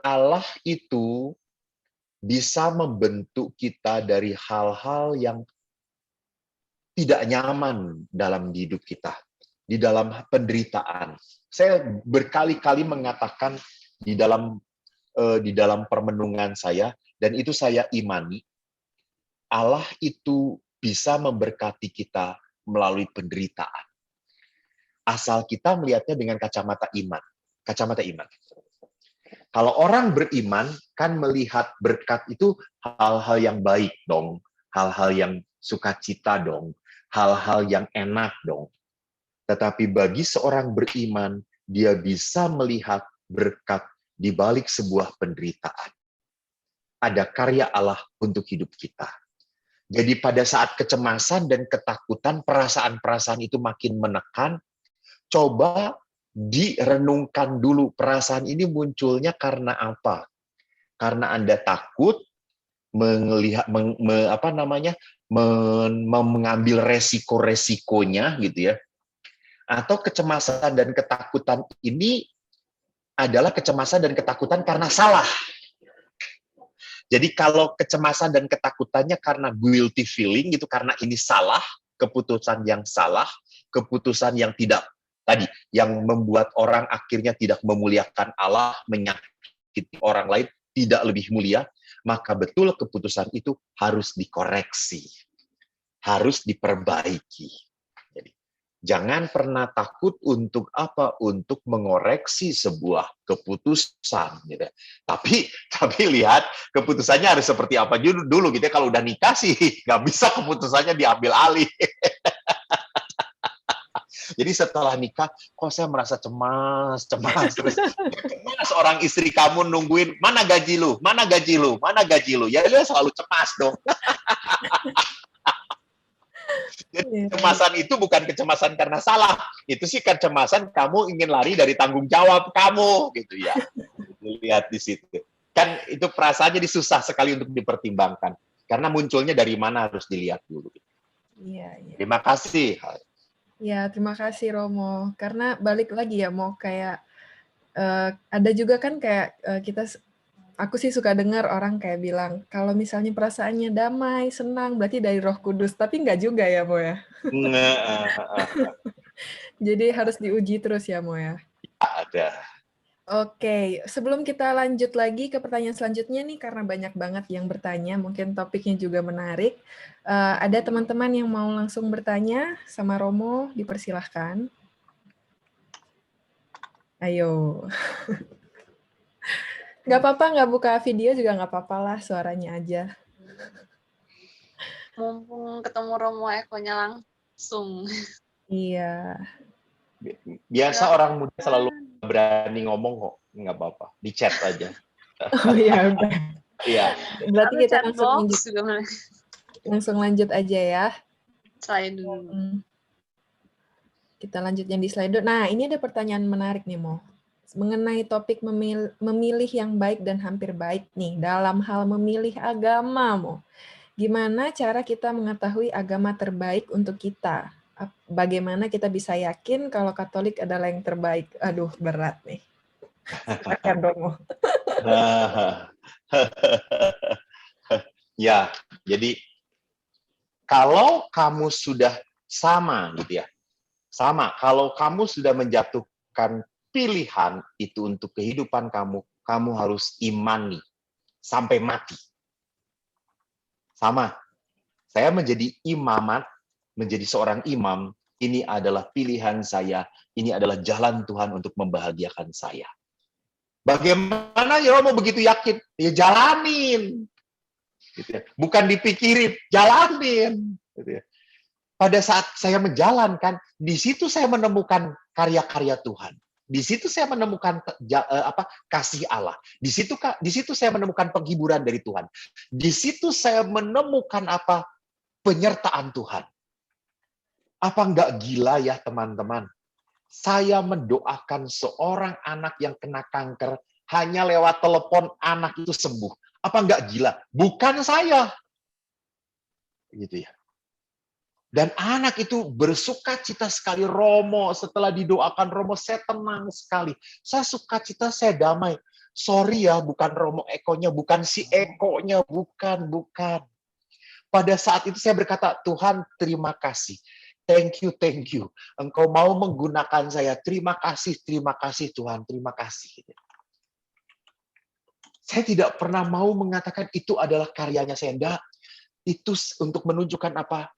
Speaker 2: Allah itu bisa membentuk kita dari hal-hal yang tidak nyaman dalam hidup kita, di dalam penderitaan. Saya berkali-kali mengatakan di dalam permenungan saya, dan itu saya imani, Allah itu bisa memberkati kita melalui penderitaan. Asal kita melihatnya dengan kacamata iman. Kacamata iman. Kalau orang beriman kan melihat berkat itu hal-hal yang baik dong, hal-hal yang sukacita dong, hal-hal yang enak dong. Tetapi bagi seorang beriman, dia bisa melihat berkat di balik sebuah penderitaan. Ada karya Allah untuk hidup kita. Jadi pada saat kecemasan dan ketakutan, perasaan-perasaan itu makin menekan, coba direnungkan dulu, perasaan ini munculnya karena apa? Karena Anda takut mengambil resiko-resikonya gitu ya. Atau kecemasan dan ketakutan ini adalah kecemasan dan ketakutan karena salah. Jadi kalau kecemasan dan ketakutannya karena guilty feeling gitu, karena ini salah, keputusan yang salah, keputusan yang tidak tadi, yang membuat orang akhirnya tidak memuliakan Allah, menyakiti orang lain, tidak lebih mulia, maka betul keputusan itu harus dikoreksi, harus diperbaiki. Jadi, jangan pernah takut untuk apa? Untuk mengoreksi sebuah keputusan. Gitu. Tapi lihat keputusannya harus seperti apa dulu gitu ya. Kalau udah nikah sih nggak bisa keputusannya diambil alih. Jadi setelah nikah, kok saya merasa cemas. Terus seorang istri kamu nungguin, mana gaji lu? Ya dia selalu cemas dong. Jadi kecemasan itu bukan kecemasan karena salah. Itu sih kecemasan kamu ingin lari dari tanggung jawab kamu, gitu ya. Lihat di situ. Kan itu perasaannya susah sekali untuk dipertimbangkan. Karena munculnya dari mana harus dilihat dulu.
Speaker 1: Iya.
Speaker 2: Terima kasih.
Speaker 1: Ya, terima kasih Romo. Karena balik lagi ya, mau kayak ada juga kan kayak aku sih suka dengar orang kayak bilang kalau misalnya perasaannya damai, senang, berarti dari Roh Kudus. Tapi nggak juga ya, Mo ya. Jadi harus diuji terus ya, Mo ya.
Speaker 2: Ada.
Speaker 1: Oke, sebelum kita lanjut lagi ke pertanyaan selanjutnya nih, karena banyak banget yang bertanya, mungkin topiknya juga menarik. Ada teman-teman yang mau langsung bertanya sama Romo, dipersilahkan. Ayo. Nggak apa-apa, nggak buka video juga nggak apa-apa lah, suaranya aja.
Speaker 3: Mumpung ketemu Romo Eko-nya langsung.
Speaker 1: Iya.
Speaker 2: Biasa orang muda selalu berani ngomong kok, nggak apa-apa, di chat aja.
Speaker 1: Oh iya, udah.
Speaker 2: Iya.
Speaker 1: Berarti
Speaker 3: Atau
Speaker 1: kita
Speaker 3: chatbox juga
Speaker 1: langsung lanjut aja ya.
Speaker 3: Slide dulu.
Speaker 1: Kita lanjut yang di slide. Nah, ini ada pertanyaan menarik nih, Mo. Mengenai topik memilih yang baik dan hampir baik nih, dalam hal memilih agama, Mo. Gimana cara kita mengetahui agama terbaik untuk kita? Bagaimana kita bisa yakin kalau Katolik adalah yang terbaik? Aduh, berat nih. Silakan, Romo.
Speaker 2: Ya, jadi kalau kamu sudah sama gitu ya, kalau kamu sudah menjatuhkan pilihan itu untuk kehidupan kamu, kamu harus imani sampai mati. Sama, saya menjadi imamat, menjadi seorang imam, ini adalah pilihan saya, ini adalah jalan Tuhan untuk membahagiakan saya. Bagaimana ya Romo begitu yakin? Ya jalanin. Gitu ya. Bukan dipikirin, jalanin. Gitu ya. Pada saat saya menjalankan, di situ saya menemukan karya-karya Tuhan. Di situ saya menemukan kasih Allah. Di situ saya menemukan penghiburan dari Tuhan. Di situ saya menemukan penyertaan Tuhan. Apa enggak gila ya teman-teman? Saya mendoakan seorang anak yang kena kanker hanya lewat telepon anak itu sembuh. Apa enggak gila? Bukan saya. Gitu ya. Dan anak itu bersukacita sekali. Romo, setelah didoakan Romo, saya tenang sekali. Saya sukacita, saya damai. Sorry ya, bukan Romo Eko-nya, bukan si Eko-nya, bukan. Pada saat itu saya berkata, Tuhan terima kasih. Thank you. Engkau mau menggunakan saya. Terima kasih Tuhan, terima kasih. Saya tidak pernah mau mengatakan itu adalah karyanya saya. Enggak. Itu untuk menunjukkan apa?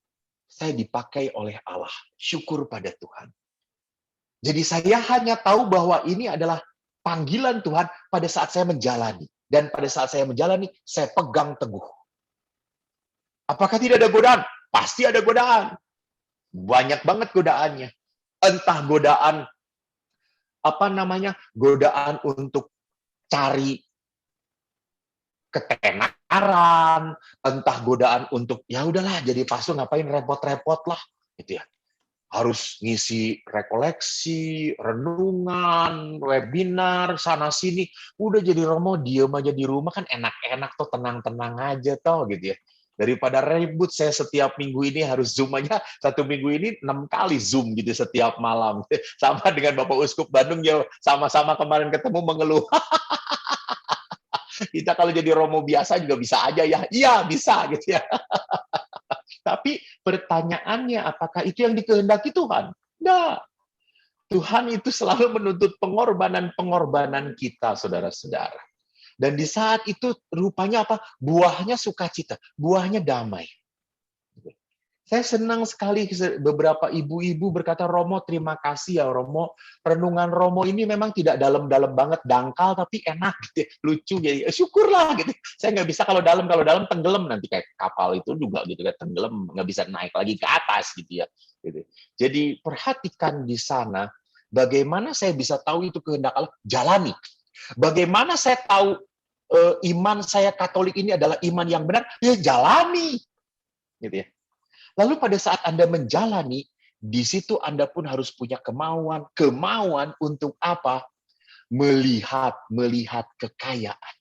Speaker 2: Saya dipakai oleh Allah. Syukur pada Tuhan. Jadi saya hanya tahu bahwa ini adalah panggilan Tuhan pada saat saya menjalani. Dan pada saat saya menjalani, saya pegang teguh. Apakah tidak ada godaan? Pasti ada godaan. Banyak banget godaannya. Entah godaan, godaan untuk cari ketenaran, entah godaan untuk, ya udahlah jadi pastor ngapain repot-repot lah. Gitu ya. Harus ngisi rekoleksi, renungan, webinar, sana-sini. Udah jadi romo, diem aja di rumah kan enak-enak tuh, tenang-tenang aja toh gitu ya. Daripada ribut, saya setiap minggu ini harus Zoom aja, 1 minggu ini 6 kali Zoom gitu setiap malam. Sama dengan Bapak Uskup Bandung, ya sama-sama kemarin ketemu mengeluh. Kita kalau jadi romo biasa juga bisa aja ya. Iya, bisa gitu ya. Tapi pertanyaannya, apakah itu yang dikehendaki Tuhan? Tidak. Tuhan itu selalu menuntut pengorbanan-pengorbanan kita, saudara-saudara. Dan di saat itu rupanya apa? Buahnya sukacita, buahnya damai. Saya senang sekali beberapa ibu-ibu berkata, Romo terima kasih ya Romo. Renungan Romo ini memang tidak dalam-dalam banget, dangkal tapi enak gitu, lucu jadi syukurlah gitu. Saya nggak bisa kalau dalam tenggelam nanti kayak kapal itu juga gitu kan, tenggelam nggak bisa naik lagi ke atas gitu ya. Gitu. Jadi perhatikan di sana bagaimana saya bisa tahu itu kehendak Allah, jalani. Bagaimana saya tahu iman saya Katolik ini adalah iman yang benar, ya jalani. Gitu ya. Lalu pada saat Anda menjalani, di situ Anda pun harus punya kemauan untuk apa? Melihat kekayaan,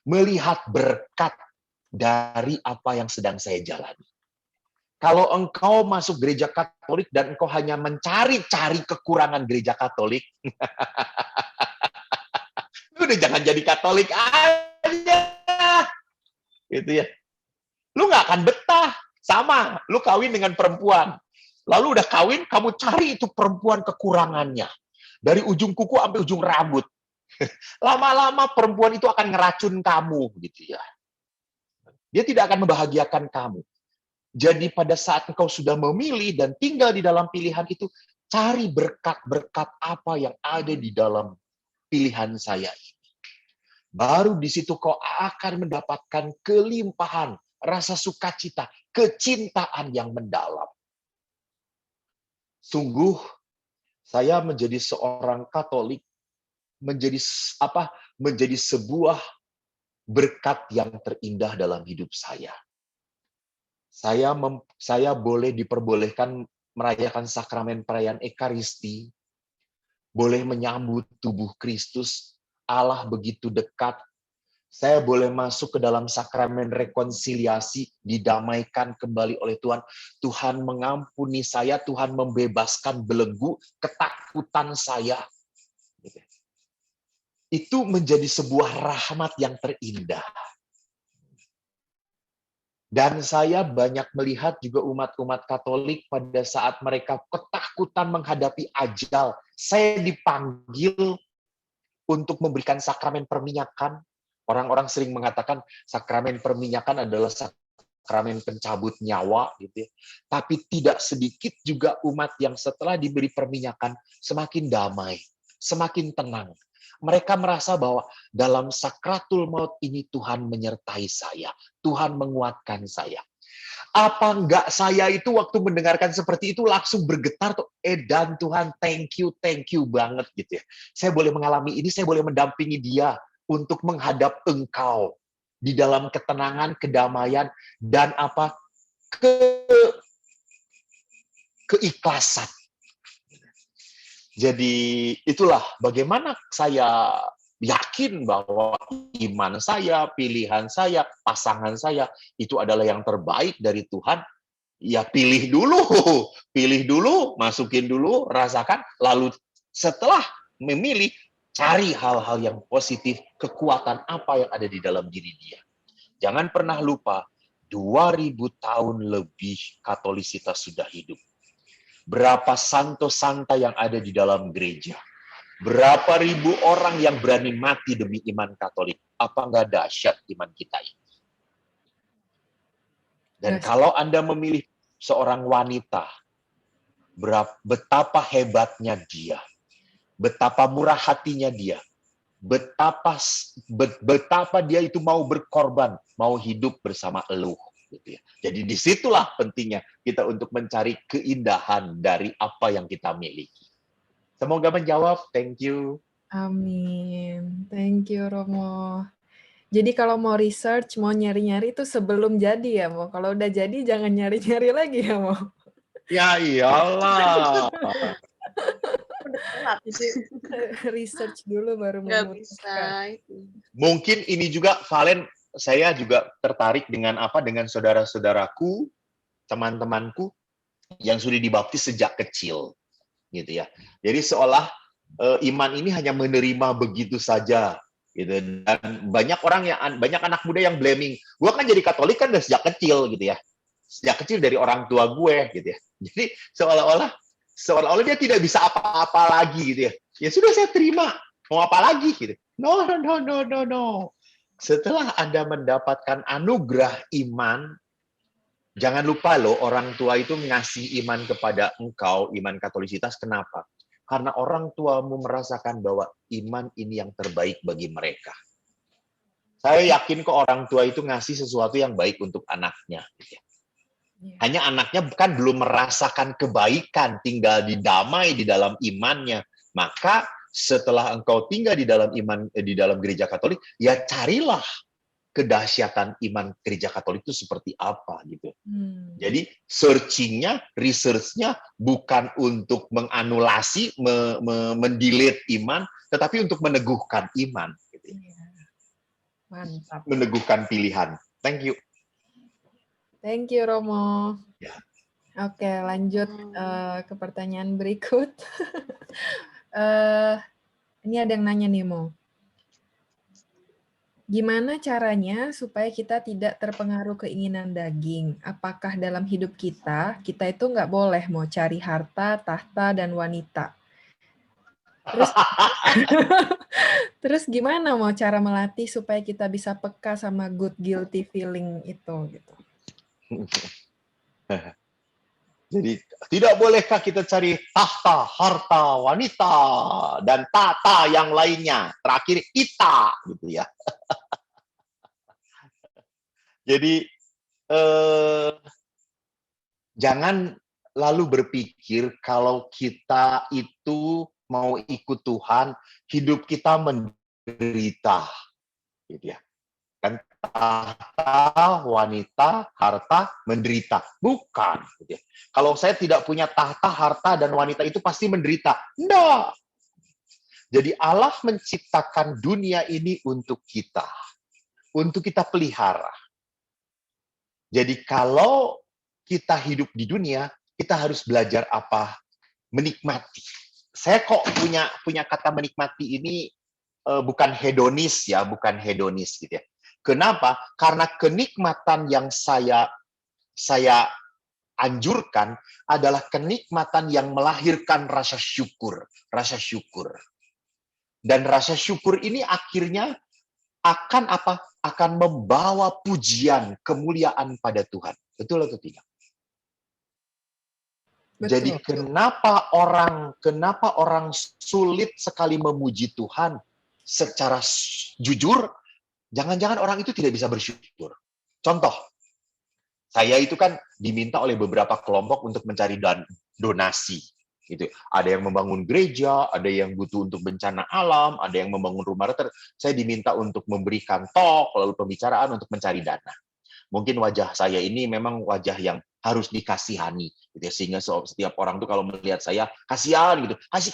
Speaker 2: melihat berkat dari apa yang sedang saya jalani. Kalau engkau masuk gereja Katolik dan engkau hanya mencari-cari kekurangan gereja Katolik, udah jangan jadi Katolik aja, gitu ya. Lu nggak akan betah. Sama, lu kawin dengan perempuan. Lalu udah kawin, kamu cari itu perempuan kekurangannya. Dari ujung kuku sampai ujung rambut. Lama-lama perempuan itu akan ngeracun kamu, gitu ya. Dia tidak akan membahagiakan kamu. Jadi pada saat engkau sudah memilih dan tinggal di dalam pilihan itu, cari berkat-berkat apa yang ada di dalam pilihan saya ini. Baru di situ kau akan mendapatkan kelimpahan, rasa sukacita, kecintaan yang mendalam. Sungguh, saya menjadi seorang Katolik, menjadi sebuah berkat yang terindah dalam hidup saya. Saya boleh diperbolehkan merayakan sakramen perayaan Ekaristi, boleh menyambut tubuh Kristus, Allah begitu dekat. Saya boleh masuk ke dalam sakramen rekonsiliasi, didamaikan kembali oleh Tuhan. Tuhan mengampuni saya, Tuhan membebaskan belenggu, ketakutan saya. Itu menjadi sebuah rahmat yang terindah. Dan saya banyak melihat juga umat-umat Katolik pada saat mereka ketakutan menghadapi ajal. Saya dipanggil untuk memberikan sakramen perminyakan. Orang-orang sering mengatakan sakramen perminyakan adalah sakramen pencabut nyawa, gitu ya. Tapi tidak sedikit juga umat yang setelah diberi perminyakan semakin damai, semakin tenang. Mereka merasa bahwa dalam sakratul maut ini Tuhan menyertai saya, Tuhan menguatkan saya. Apa enggak saya itu waktu mendengarkan seperti itu langsung bergetar tuh, dan Tuhan thank you banget gitu ya. Saya boleh mengalami ini, saya boleh mendampingi dia untuk menghadap engkau di dalam ketenangan, kedamaian, dan keikhlasan. Jadi itulah bagaimana saya yakin bahwa iman saya, pilihan saya, pasangan saya, itu adalah yang terbaik dari Tuhan. Ya pilih dulu, masukin dulu, rasakan, lalu setelah memilih, cari hal-hal yang positif, kekuatan apa yang ada di dalam diri dia. Jangan pernah lupa, 2000 tahun lebih Katolisitas sudah hidup. Berapa santo santa yang ada di dalam gereja. Berapa ribu orang yang berani mati demi iman Katolik. Apa nggak dahsyat iman kita ini? Dan kalau Anda memilih seorang wanita, betapa hebatnya dia, betapa murah hatinya dia, betapa dia itu mau berkorban, mau hidup bersama elu. Gitu ya. Jadi disitulah pentingnya kita untuk mencari keindahan dari apa yang kita miliki. Semoga menjawab. Thank you.
Speaker 1: Amin. Thank you, Romo. Jadi kalau mau research, mau nyari-nyari itu sebelum jadi ya, Mo. Kalau udah jadi, jangan nyari-nyari lagi ya, Mo.
Speaker 2: Ya iyalah.
Speaker 1: Research dulu baru
Speaker 3: Nggak
Speaker 1: memutuskan.
Speaker 3: bisa.
Speaker 2: Mungkin ini juga, Valen, saya juga tertarik dengan saudara-saudaraku, teman-temanku yang sudah dibaptis sejak kecil, gitu ya. Jadi seolah iman ini hanya menerima begitu saja, gitu. Dan banyak anak muda yang blaming. Gue kan jadi Katolik kan dari sejak kecil, gitu ya. Sejak kecil dari orang tua gue, gitu ya. Jadi seolah-olah dia tidak bisa apa-apa lagi, gitu ya. Ya sudah, saya terima. Mau apa lagi, gitu. No. Setelah Anda mendapatkan anugerah iman, jangan lupa loh, orang tua itu ngasih iman kepada engkau, iman Katolisitas. Kenapa? Karena orang tuamu merasakan bahwa iman ini yang terbaik bagi mereka. Saya yakin kok orang tua itu ngasih sesuatu yang baik untuk anaknya. Hanya anaknya kan belum merasakan kebaikan, tinggal didamai di dalam imannya. Maka setelah engkau tinggal di dalam gereja Katolik, ya carilah kedahsyatan iman gereja Katolik itu seperti apa gitu. Jadi searching-nya, research-nya bukan untuk menganulasi, mendelete iman, tetapi untuk meneguhkan iman. Gitu.
Speaker 1: Mantap.
Speaker 2: Meneguhkan pilihan. Thank you.
Speaker 1: Thank you, Romo.
Speaker 2: Ya.
Speaker 1: Oke, lanjut ke pertanyaan berikut. Ini ada yang nanya nih, Mo. Gimana caranya supaya kita tidak terpengaruh keinginan daging? Apakah dalam hidup kita itu nggak boleh mau cari harta, tahta, dan wanita? Terus gimana mau cara melatih supaya kita bisa peka sama good guilty feeling itu? Gitu.
Speaker 2: Jadi tidak bolehkah kita cari tahta, harta, wanita, dan tata yang lainnya. Terakhir ita, gitu ya. Jadi jangan lalu berpikir kalau kita itu mau ikut Tuhan, hidup kita menderita, gitu ya. Kan tahta, wanita, harta, menderita. Bukan. Gitu ya. Kalau saya tidak punya tahta, harta, dan wanita itu pasti menderita. Enggak. Jadi Allah menciptakan dunia ini untuk kita. Untuk kita pelihara. Jadi kalau kita hidup di dunia, kita harus belajar apa? Menikmati. Saya kok punya kata menikmati ini bukan hedonis ya, bukan hedonis gitu ya. Kenapa? Karena kenikmatan yang saya anjurkan adalah kenikmatan yang melahirkan rasa syukur, rasa syukur. Dan rasa syukur ini akhirnya akan apa? Akan membawa pujian, kemuliaan pada Tuhan. Betul atau tidak? Betul. Jadi kenapa orang sulit sekali memuji Tuhan secara jujur? Jangan-jangan orang itu tidak bisa bersyukur. Contoh, saya itu kan diminta oleh beberapa kelompok untuk mencari donasi. Gitu. Ada yang membangun gereja, ada yang butuh untuk bencana alam, ada yang membangun rumah retir. Saya diminta untuk memberikan talk, lalu pembicaraan untuk mencari dana. Mungkin wajah saya ini memang wajah yang harus dikasihani, gitu ya. Sehingga setiap orang tuh kalau melihat saya kasihan gitu, kasih,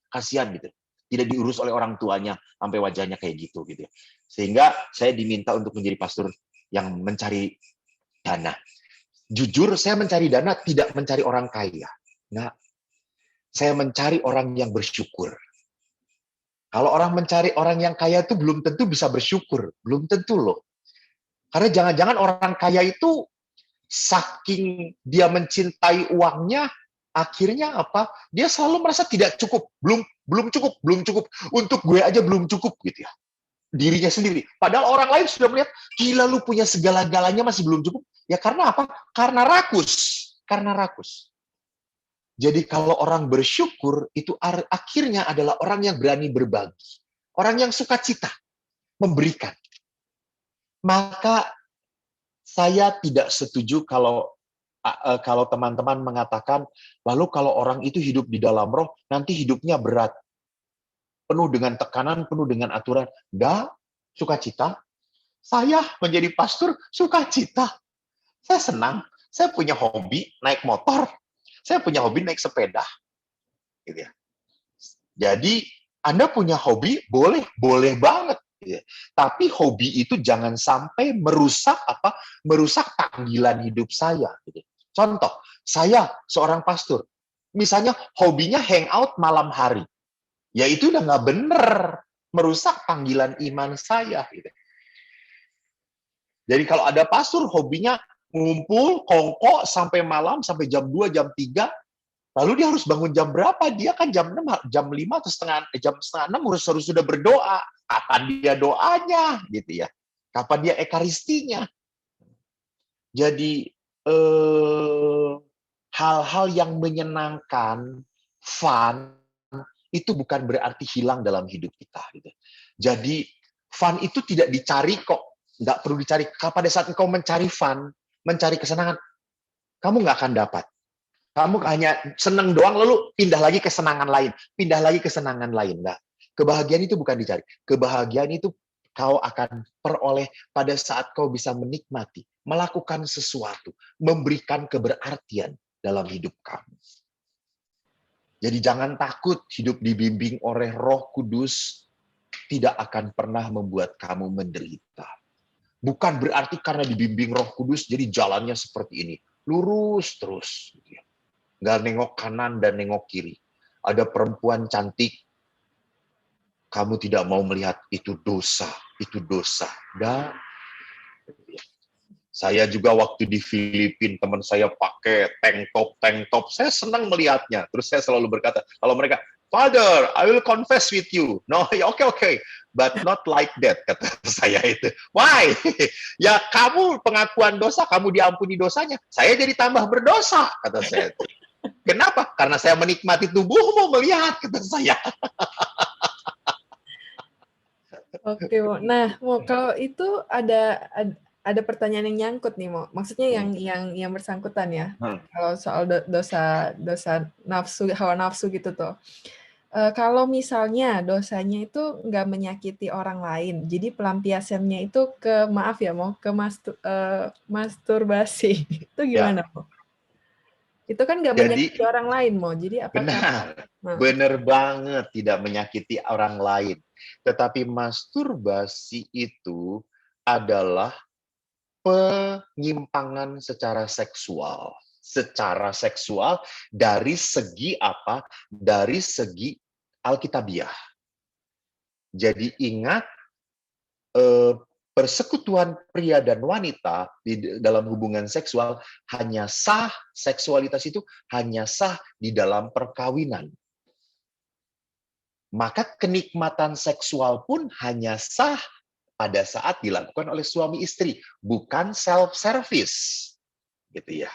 Speaker 2: kasihan gitu. Tidak diurus oleh orang tuanya sampai wajahnya kayak gitu ya. Sehingga saya diminta untuk menjadi pastor yang mencari dana. Jujur saya mencari dana tidak mencari orang kaya. Enggak. Saya mencari orang yang bersyukur. Kalau orang mencari orang yang kaya itu belum tentu bisa bersyukur, belum tentu loh. Karena jangan-jangan orang kaya itu saking dia mencintai uangnya, akhirnya apa? Dia selalu merasa tidak cukup, belum cukup. Untuk gue aja belum cukup gitu ya. Dirinya sendiri. Padahal orang lain sudah melihat, gila lu punya segala-galanya masih belum cukup. Ya karena apa? Karena rakus. Jadi kalau orang bersyukur, itu akhirnya adalah orang yang berani berbagi. Orang yang sukacita, memberikan. Maka saya tidak setuju kalau teman-teman mengatakan, lalu kalau orang itu hidup di dalam roh, nanti hidupnya berat. Penuh dengan tekanan, penuh dengan aturan. Enggak, sukacita. Saya menjadi pastor, sukacita. Saya senang. Saya punya hobi naik motor. Saya punya hobi naik sepeda. Gitu ya. Jadi, Anda punya hobi, boleh banget. Gitu ya. Tapi hobi itu jangan sampai merusak panggilan hidup saya. Gitu. Contoh, saya seorang pastor. Misalnya hobinya hangout malam hari. Ya itu udah nggak bener, merusak panggilan iman saya. Gitu. Jadi kalau ada pastor hobinya ngumpul, kongko sampai malam, sampai jam 2, jam 3, lalu dia harus bangun jam berapa? Dia kan jam 5 atau jam setengah 6 harus sudah berdoa. Kapan dia doanya? Gitu ya. Kapan dia ekaristinya? Jadi hal-hal yang menyenangkan, fun, itu bukan berarti hilang dalam hidup kita. Gitu. Jadi fun itu tidak dicari kok, nggak perlu dicari. Pada saat engkau mencari fun, mencari kesenangan, kamu nggak akan dapat. Kamu hanya senang doang, lalu pindah lagi ke kesenangan lain. Nggak. Kebahagiaan itu bukan dicari. Kebahagiaan itu kau akan peroleh pada saat kau bisa menikmati, melakukan sesuatu, memberikan keberartian dalam hidup kamu. Jadi jangan takut, hidup dibimbing oleh Roh Kudus tidak akan pernah membuat kamu menderita. Bukan berarti karena dibimbing Roh Kudus jadi jalannya seperti ini. Lurus terus. Nggak nengok kanan dan nengok kiri. Ada perempuan cantik, kamu tidak mau melihat itu dosa. Nggak. Saya juga waktu di Filipina, teman saya pakai tank top. Saya senang melihatnya. Terus saya selalu berkata, kalau mereka, Father, I will confess with you. No, okay. But not like that, kata saya itu. Why? Ya kamu pengakuan dosa, kamu diampuni dosanya. Saya jadi tambah berdosa, kata saya itu. Kenapa? Karena saya menikmati tubuhmu melihat, kata saya.
Speaker 1: Oke, Mo. Nah, Mo, kalau itu ada pertanyaan yang nyangkut nih, Mo. Maksudnya yang bersangkutan ya. Kalau soal dosa nafsu, hawa nafsu gitu tuh. Kalau misalnya dosanya itu nggak menyakiti orang lain, jadi pelampiasannya itu ke, maaf ya, Mo, ke masturbasi. Itu gimana, Mo? Itu kan nggak menyakiti orang lain, Mo. Jadi apakah...
Speaker 2: Benar banget, tidak menyakiti orang lain. Tetapi masturbasi itu adalah penyimpangan secara seksual. Dari segi apa? Dari segi Alkitabiah. Jadi ingat, persekutuan pria dan wanita dalam hubungan seksual hanya sah, seksualitas itu hanya sah di dalam perkawinan. Maka kenikmatan seksual pun hanya sah pada saat dilakukan oleh suami istri, bukan self-service. Gitu ya.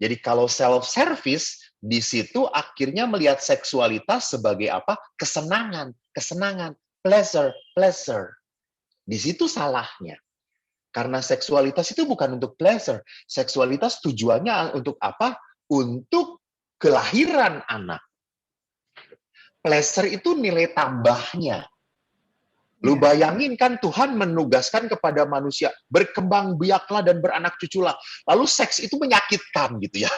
Speaker 2: Jadi kalau self-service, di situ akhirnya melihat seksualitas sebagai apa? Kesenangan, pleasure. Di situ salahnya. Karena seksualitas itu bukan untuk pleasure. Seksualitas tujuannya untuk apa? Untuk kelahiran anak. Pleasure itu nilai tambahnya. Lu bayangin kan Tuhan menugaskan kepada manusia, berkembang biaklah dan beranak cuculah. Lalu seks itu menyakitkan gitu ya.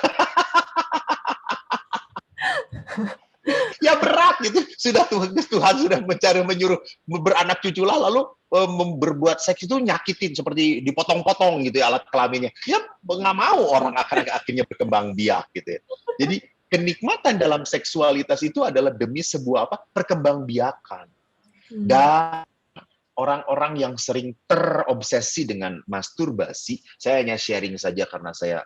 Speaker 2: Ya berat gitu. Tuhan sudah menyuruh beranak cuculah, lalu berbuat seks itu nyakitin seperti dipotong-potong gitu ya alat kelaminnya. Ya nggak mau orang akhirnya berkembang biak gitu ya. Jadi kenikmatan dalam seksualitas itu adalah demi sebuah apa? Perkembangbiakan. Dan orang-orang yang sering terobsesi dengan masturbasi, saya hanya sharing saja karena saya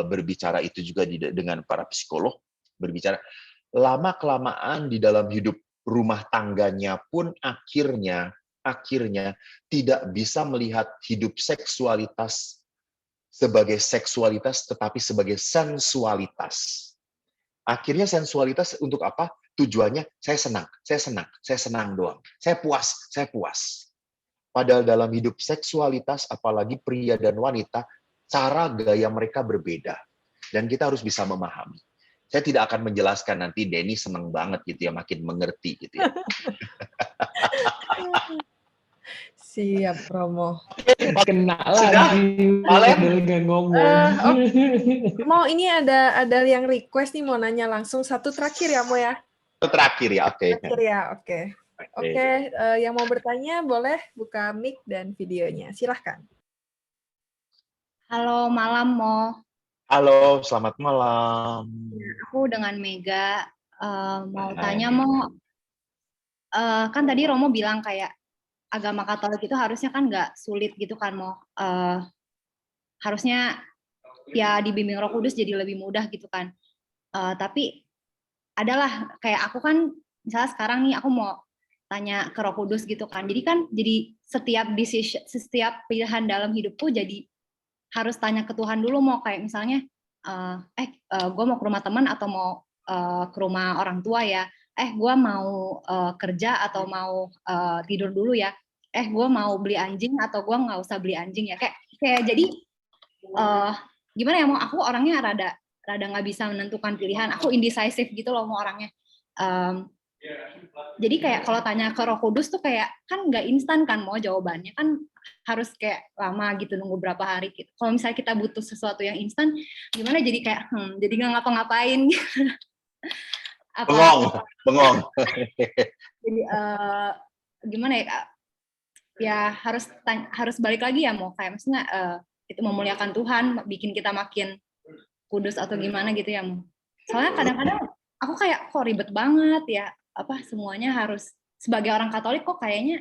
Speaker 2: berbicara itu juga dengan para psikolog, berbicara lama-kelamaan di dalam hidup rumah tangganya pun akhirnya tidak bisa melihat hidup seksualitas sebagai seksualitas, tetapi sebagai sensualitas. Akhirnya sensualitas untuk apa? Tujuannya saya senang doang. Saya puas. Padahal dalam hidup seksualitas, apalagi pria dan wanita, cara gaya mereka berbeda. Dan kita harus bisa memahami. Saya tidak akan menjelaskan, nanti Denny senang banget gitu ya, makin mengerti gitu ya.
Speaker 1: Siap, Romo.
Speaker 7: Kena
Speaker 2: Sudah?
Speaker 7: lagi.
Speaker 2: Valen?
Speaker 7: Padahal nggak ngomong.
Speaker 1: Mo, ini ada yang request nih mau nanya langsung. Satu terakhir ya, Mo ya?
Speaker 2: Itu terakhir ya, oke.
Speaker 1: Terakhir ya, oke. Oke, yang mau bertanya boleh buka mic dan videonya. Silahkan.
Speaker 9: Halo, malam Mo.
Speaker 2: Halo, selamat malam.
Speaker 9: Aku dengan Mega mau
Speaker 2: Hai.
Speaker 9: tanya Mo. Kan tadi Romo bilang kayak agama Katolik itu harusnya kan nggak sulit gitu kan Mo. Harusnya ya dibimbing Roh Kudus jadi lebih mudah gitu kan. Tapi adalah kayak aku kan misalnya sekarang nih aku mau tanya ke Roh Kudus gitu kan. Jadi kan jadi setiap pilihan dalam hidupku jadi harus tanya ke Tuhan dulu mau kayak misalnya gue mau ke rumah teman atau mau ke rumah orang tua ya. Gue mau kerja atau mau tidur dulu ya. Gue mau beli anjing atau gue nggak usah beli anjing ya. Kayak jadi gimana ya, mau aku orangnya rada nggak bisa menentukan pilihan. Aku indecisive gitu loh mau orangnya. Jadi kayak kalau tanya ke Roh Kudus tuh kayak kan nggak instan kan mau jawabannya kan harus kayak lama gitu nunggu berapa hari gitu. Kalau misalnya kita butuh sesuatu yang instan, gimana jadi kayak jadi nggak ngapa-ngapain.
Speaker 2: Bengong.
Speaker 9: Jadi gimana ya? Ya harus balik lagi ya mau kayak maksudnya itu memuliakan Tuhan, bikin kita makin kudus atau gimana gitu ya mau. Soalnya kadang-kadang aku kayak kok ribet banget ya. Semuanya harus sebagai orang Katolik kok kayaknya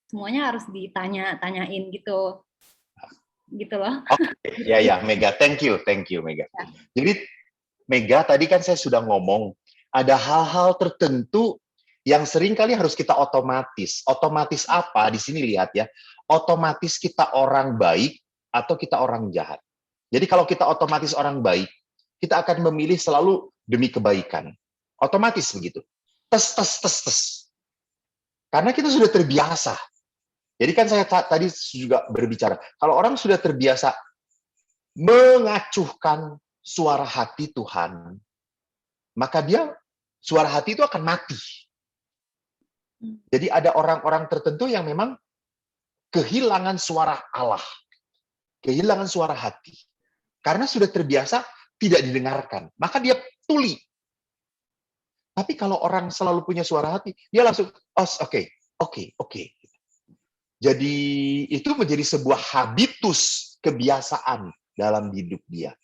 Speaker 9: semuanya harus ditanyain gitu loh.
Speaker 2: Oke, ya Mega, thank you Mega.
Speaker 9: Ya.
Speaker 2: Jadi Mega tadi kan saya sudah ngomong ada hal-hal tertentu yang sering kali harus kita otomatis. Otomatis apa? Di sini lihat ya. Otomatis kita orang baik atau kita orang jahat. Jadi kalau kita otomatis orang baik, kita akan memilih selalu demi kebaikan. Otomatis begitu. Tes. Karena kita sudah terbiasa. Jadi kan saya tadi juga berbicara, kalau orang sudah terbiasa mengacuhkan suara hati Tuhan, maka suara hati itu akan mati. Jadi ada orang-orang tertentu yang memang kehilangan suara Allah, kehilangan suara hati. Karena sudah terbiasa tidak didengarkan, maka dia tuli. Tapi kalau orang selalu punya suara hati, dia langsung, oke. Jadi itu menjadi sebuah habitus, kebiasaan dalam hidup dia.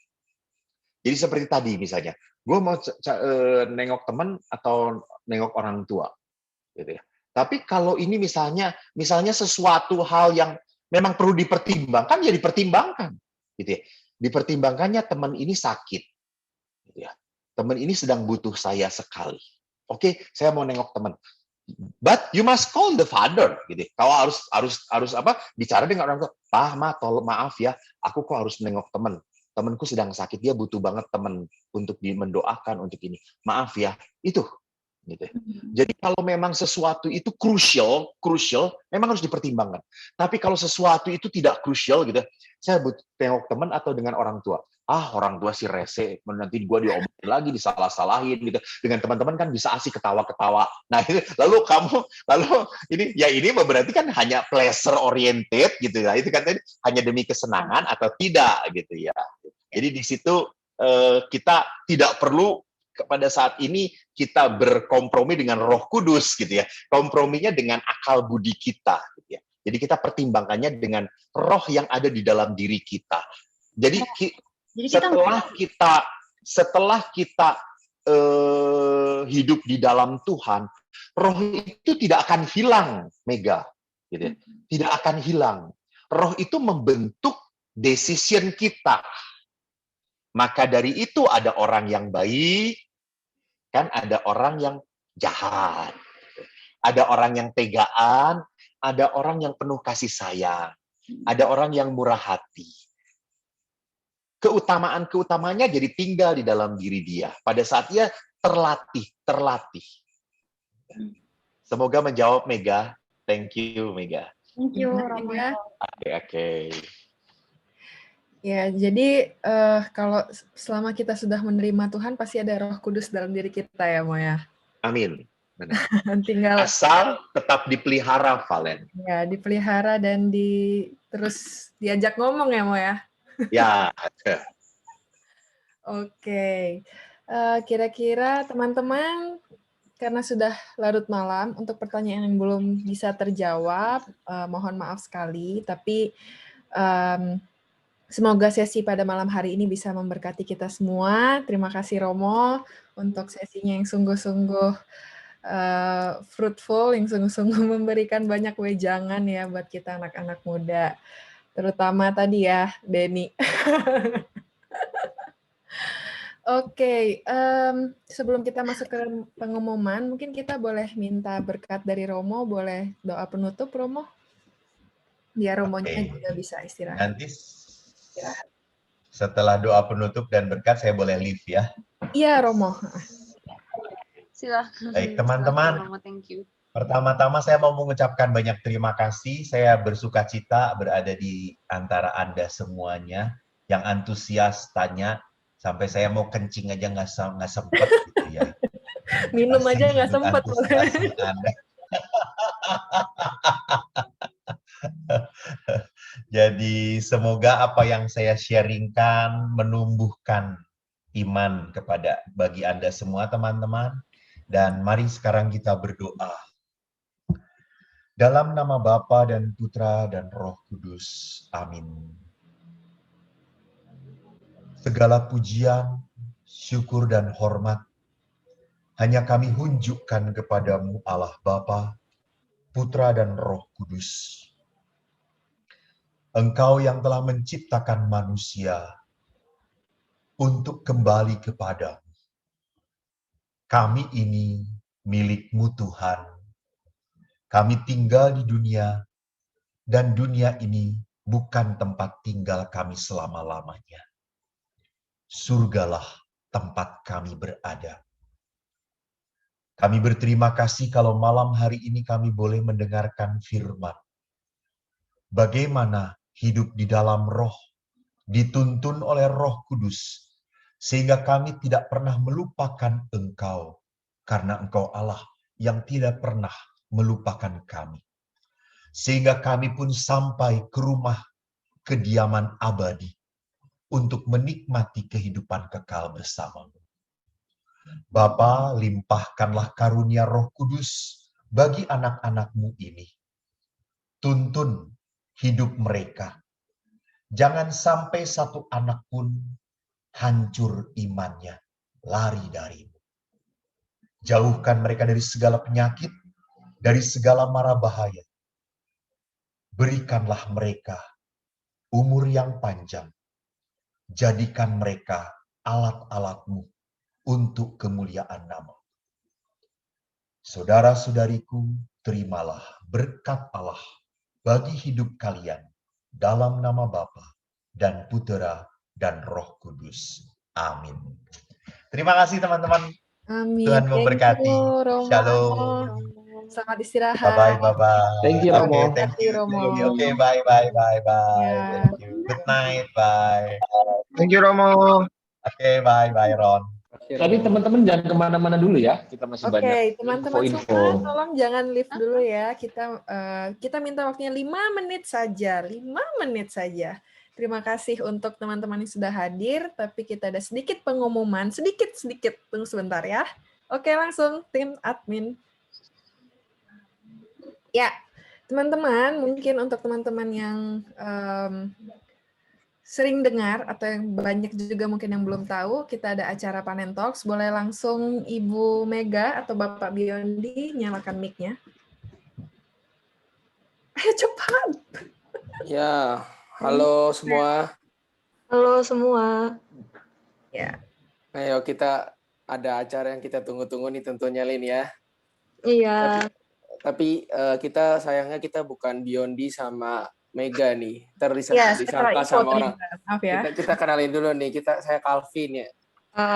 Speaker 2: Jadi seperti tadi misalnya, gue mau nengok teman atau nengok orang tua, gitu ya. Tapi kalau ini misalnya sesuatu hal yang memang perlu dipertimbangkan, ya dipertimbangkan, gitu ya. Dipertimbangkannya teman ini sakit, gitu ya. Teman ini sedang butuh saya sekali. Oke, saya mau nengok teman. But you must call the father, gitu. Kau harus bicara dengan orang tua. Tolong maaf ya, aku kok harus nengok teman. Temanku sedang sakit, dia butuh banget teman untuk mendoakan untuk ini. Maaf ya, itu. Gitu. Jadi kalau memang sesuatu itu crucial, memang harus dipertimbangkan. Tapi kalau sesuatu itu tidak crucial, gitu, saya butuh tengok teman atau dengan orang tua. Orang tua si rese, nanti gue diomelin lagi, disalah-salahin gitu. Dengan teman-teman kan bisa asik ketawa-ketawa. Nah, lalu ini berarti kan hanya pleasure oriented gitu ya. Itu kan hanya demi kesenangan atau tidak gitu ya. Jadi di situ kita tidak perlu pada saat ini kita berkompromi dengan Roh Kudus gitu ya. Komprominya dengan akal budi kita gitu ya. Jadi kita pertimbangkannya dengan roh yang ada di dalam diri kita. Jadi setelah kita hidup di dalam Tuhan, roh itu tidak akan hilang, Mega, gitu ya. Tidak akan hilang. Roh itu membentuk decision kita. Maka dari itu ada orang yang baik, Kan ada orang yang jahat, ada orang yang tegaan, ada orang yang penuh kasih sayang, ada orang yang murah hati. Keutamaan-keutamanya jadi tinggal di dalam diri dia pada saat dia terlatih. Semoga menjawab Mega. Thank you Mega.
Speaker 9: Thank you, Romo.
Speaker 2: Oke.
Speaker 1: Ya, jadi kalau selama kita sudah menerima Tuhan, pasti ada Roh Kudus dalam diri kita ya, Mo ya.
Speaker 2: Amin. Benar.
Speaker 1: Tinggal
Speaker 2: Asal tetap dipelihara, Valen.
Speaker 1: ya dipelihara dan terus diajak ngomong ya, Mo ya.
Speaker 2: Ya.
Speaker 1: Oke. Kira-kira teman-teman, karena sudah larut malam, untuk pertanyaan yang belum bisa terjawab, mohon maaf sekali, tapi semoga sesi pada malam hari ini bisa memberkati kita semua. Terima kasih Romo untuk sesinya yang sungguh-sungguh fruitful, yang sungguh-sungguh memberikan banyak wejangan ya buat kita anak-anak muda. Terutama tadi ya, Denny. Oke, sebelum kita masuk ke pengumuman, mungkin kita boleh minta berkat dari Romo, boleh doa penutup Romo? Biar Romonya juga bisa istirahat.
Speaker 10: Nanti setelah doa penutup dan berkat saya boleh leave ya.
Speaker 1: Iya Romo.
Speaker 3: Silahkan.
Speaker 10: Baik teman-teman.
Speaker 3: Romo, thank you.
Speaker 10: Pertama-tama saya mau mengucapkan banyak terima kasih. Saya bersuka cita berada di antara Anda semuanya yang antusias tanya sampai saya mau kencing aja nggak sempet gitu ya.
Speaker 1: Minum aja nggak sempet.
Speaker 10: Jadi semoga apa yang saya sharingkan menumbuhkan iman bagi Anda semua teman-teman. Dan mari sekarang kita berdoa. Dalam nama Bapa dan Putra dan Roh Kudus. Amin. Segala pujian, syukur dan hormat hanya kami hunjukkan kepadamu Allah Bapa, Putra dan Roh Kudus. Engkau yang telah menciptakan manusia untuk kembali kepadamu. Kami ini milik-Mu Tuhan. Kami tinggal di dunia, dan dunia ini bukan tempat tinggal kami selama-lamanya. Surgalah tempat kami berada. Kami berterima kasih kalau malam hari ini kami boleh mendengarkan firman. Bagaimana hidup di dalam roh, dituntun oleh Roh Kudus, sehingga kami tidak pernah melupakan Engkau, karena Engkau Allah yang tidak pernah melupakan kami. Sehingga kami pun sampai ke rumah kediaman abadi untuk menikmati kehidupan kekal bersama-Mu. Bapa, limpahkanlah karunia Roh Kudus bagi anak-anak-Mu ini. Tuntun hidup mereka. Jangan sampai satu anak pun hancur imannya, lari dari-Mu. Jauhkan mereka dari segala penyakit, dari segala mara bahaya. Berikanlah mereka umur yang panjang. Jadikan mereka alat-alat-Mu untuk kemuliaan nama. Saudara-saudariku, terimalah berkat Allah bagi hidup kalian dalam nama Bapa dan Putera dan Roh Kudus. Amin. Terima kasih teman-teman.
Speaker 1: Amin.
Speaker 10: Tuhan memberkati. Shalom.
Speaker 1: Selamat istirahat.
Speaker 10: Bye-bye.
Speaker 7: Thank you, Romo.
Speaker 10: Okay, thank you.
Speaker 1: Romo.
Speaker 10: Okay, bye-bye.
Speaker 1: Ya.
Speaker 10: Thank you. Good night. Bye.
Speaker 8: Thank you, Romo.
Speaker 10: Okay, bye-bye, Ron.
Speaker 7: Tapi teman-teman jangan kemana-mana dulu ya. Kita masih banyak
Speaker 1: Oke, teman-teman
Speaker 7: info-info.
Speaker 1: semua, tolong jangan leave dulu ya. Kita minta waktunya 5 menit saja. 5 menit saja. Terima kasih untuk teman-teman yang sudah hadir, tapi kita ada sedikit pengumuman, sedikit, tunggu sebentar ya. Oke, langsung tim admin. Ya, teman-teman, mungkin untuk teman-teman yang sering dengar atau yang banyak juga mungkin yang belum tahu, kita ada acara Panen Talks. Boleh langsung Ibu Mega atau Bapak Biondi nyalakan mic-nya. Ayo cepat.
Speaker 11: Ya, halo semua.
Speaker 6: Halo semua.
Speaker 1: Ya.
Speaker 11: Ayo kita ada acara yang kita tunggu-tunggu nih tentunya Lin ya.
Speaker 6: Iya.
Speaker 11: Tapi kita sayangnya kita bukan Biondi sama Mega nih.
Speaker 1: Iya,
Speaker 11: Disangka sama orang.
Speaker 1: Maaf ya.
Speaker 11: Kita kenalin dulu nih. Saya Calvin ya.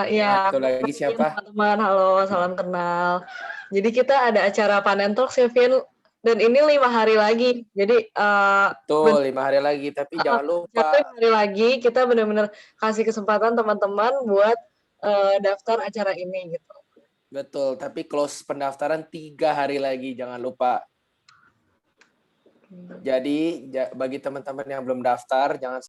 Speaker 6: Iya.
Speaker 11: Satu lagi siapa?
Speaker 6: Teman-teman, halo, salam kenal. Jadi kita ada acara Panen Talks ya, Vin. Dan ini 5 hari lagi. Jadi
Speaker 11: Betul, 5 hari lagi. Tapi jangan lupa.
Speaker 6: 5 hari lagi kita benar-benar kasih kesempatan teman-teman buat daftar acara ini gitu.
Speaker 11: Betul, tapi close pendaftaran 3 hari lagi, jangan lupa. Jadi bagi teman-teman yang belum daftar, jangan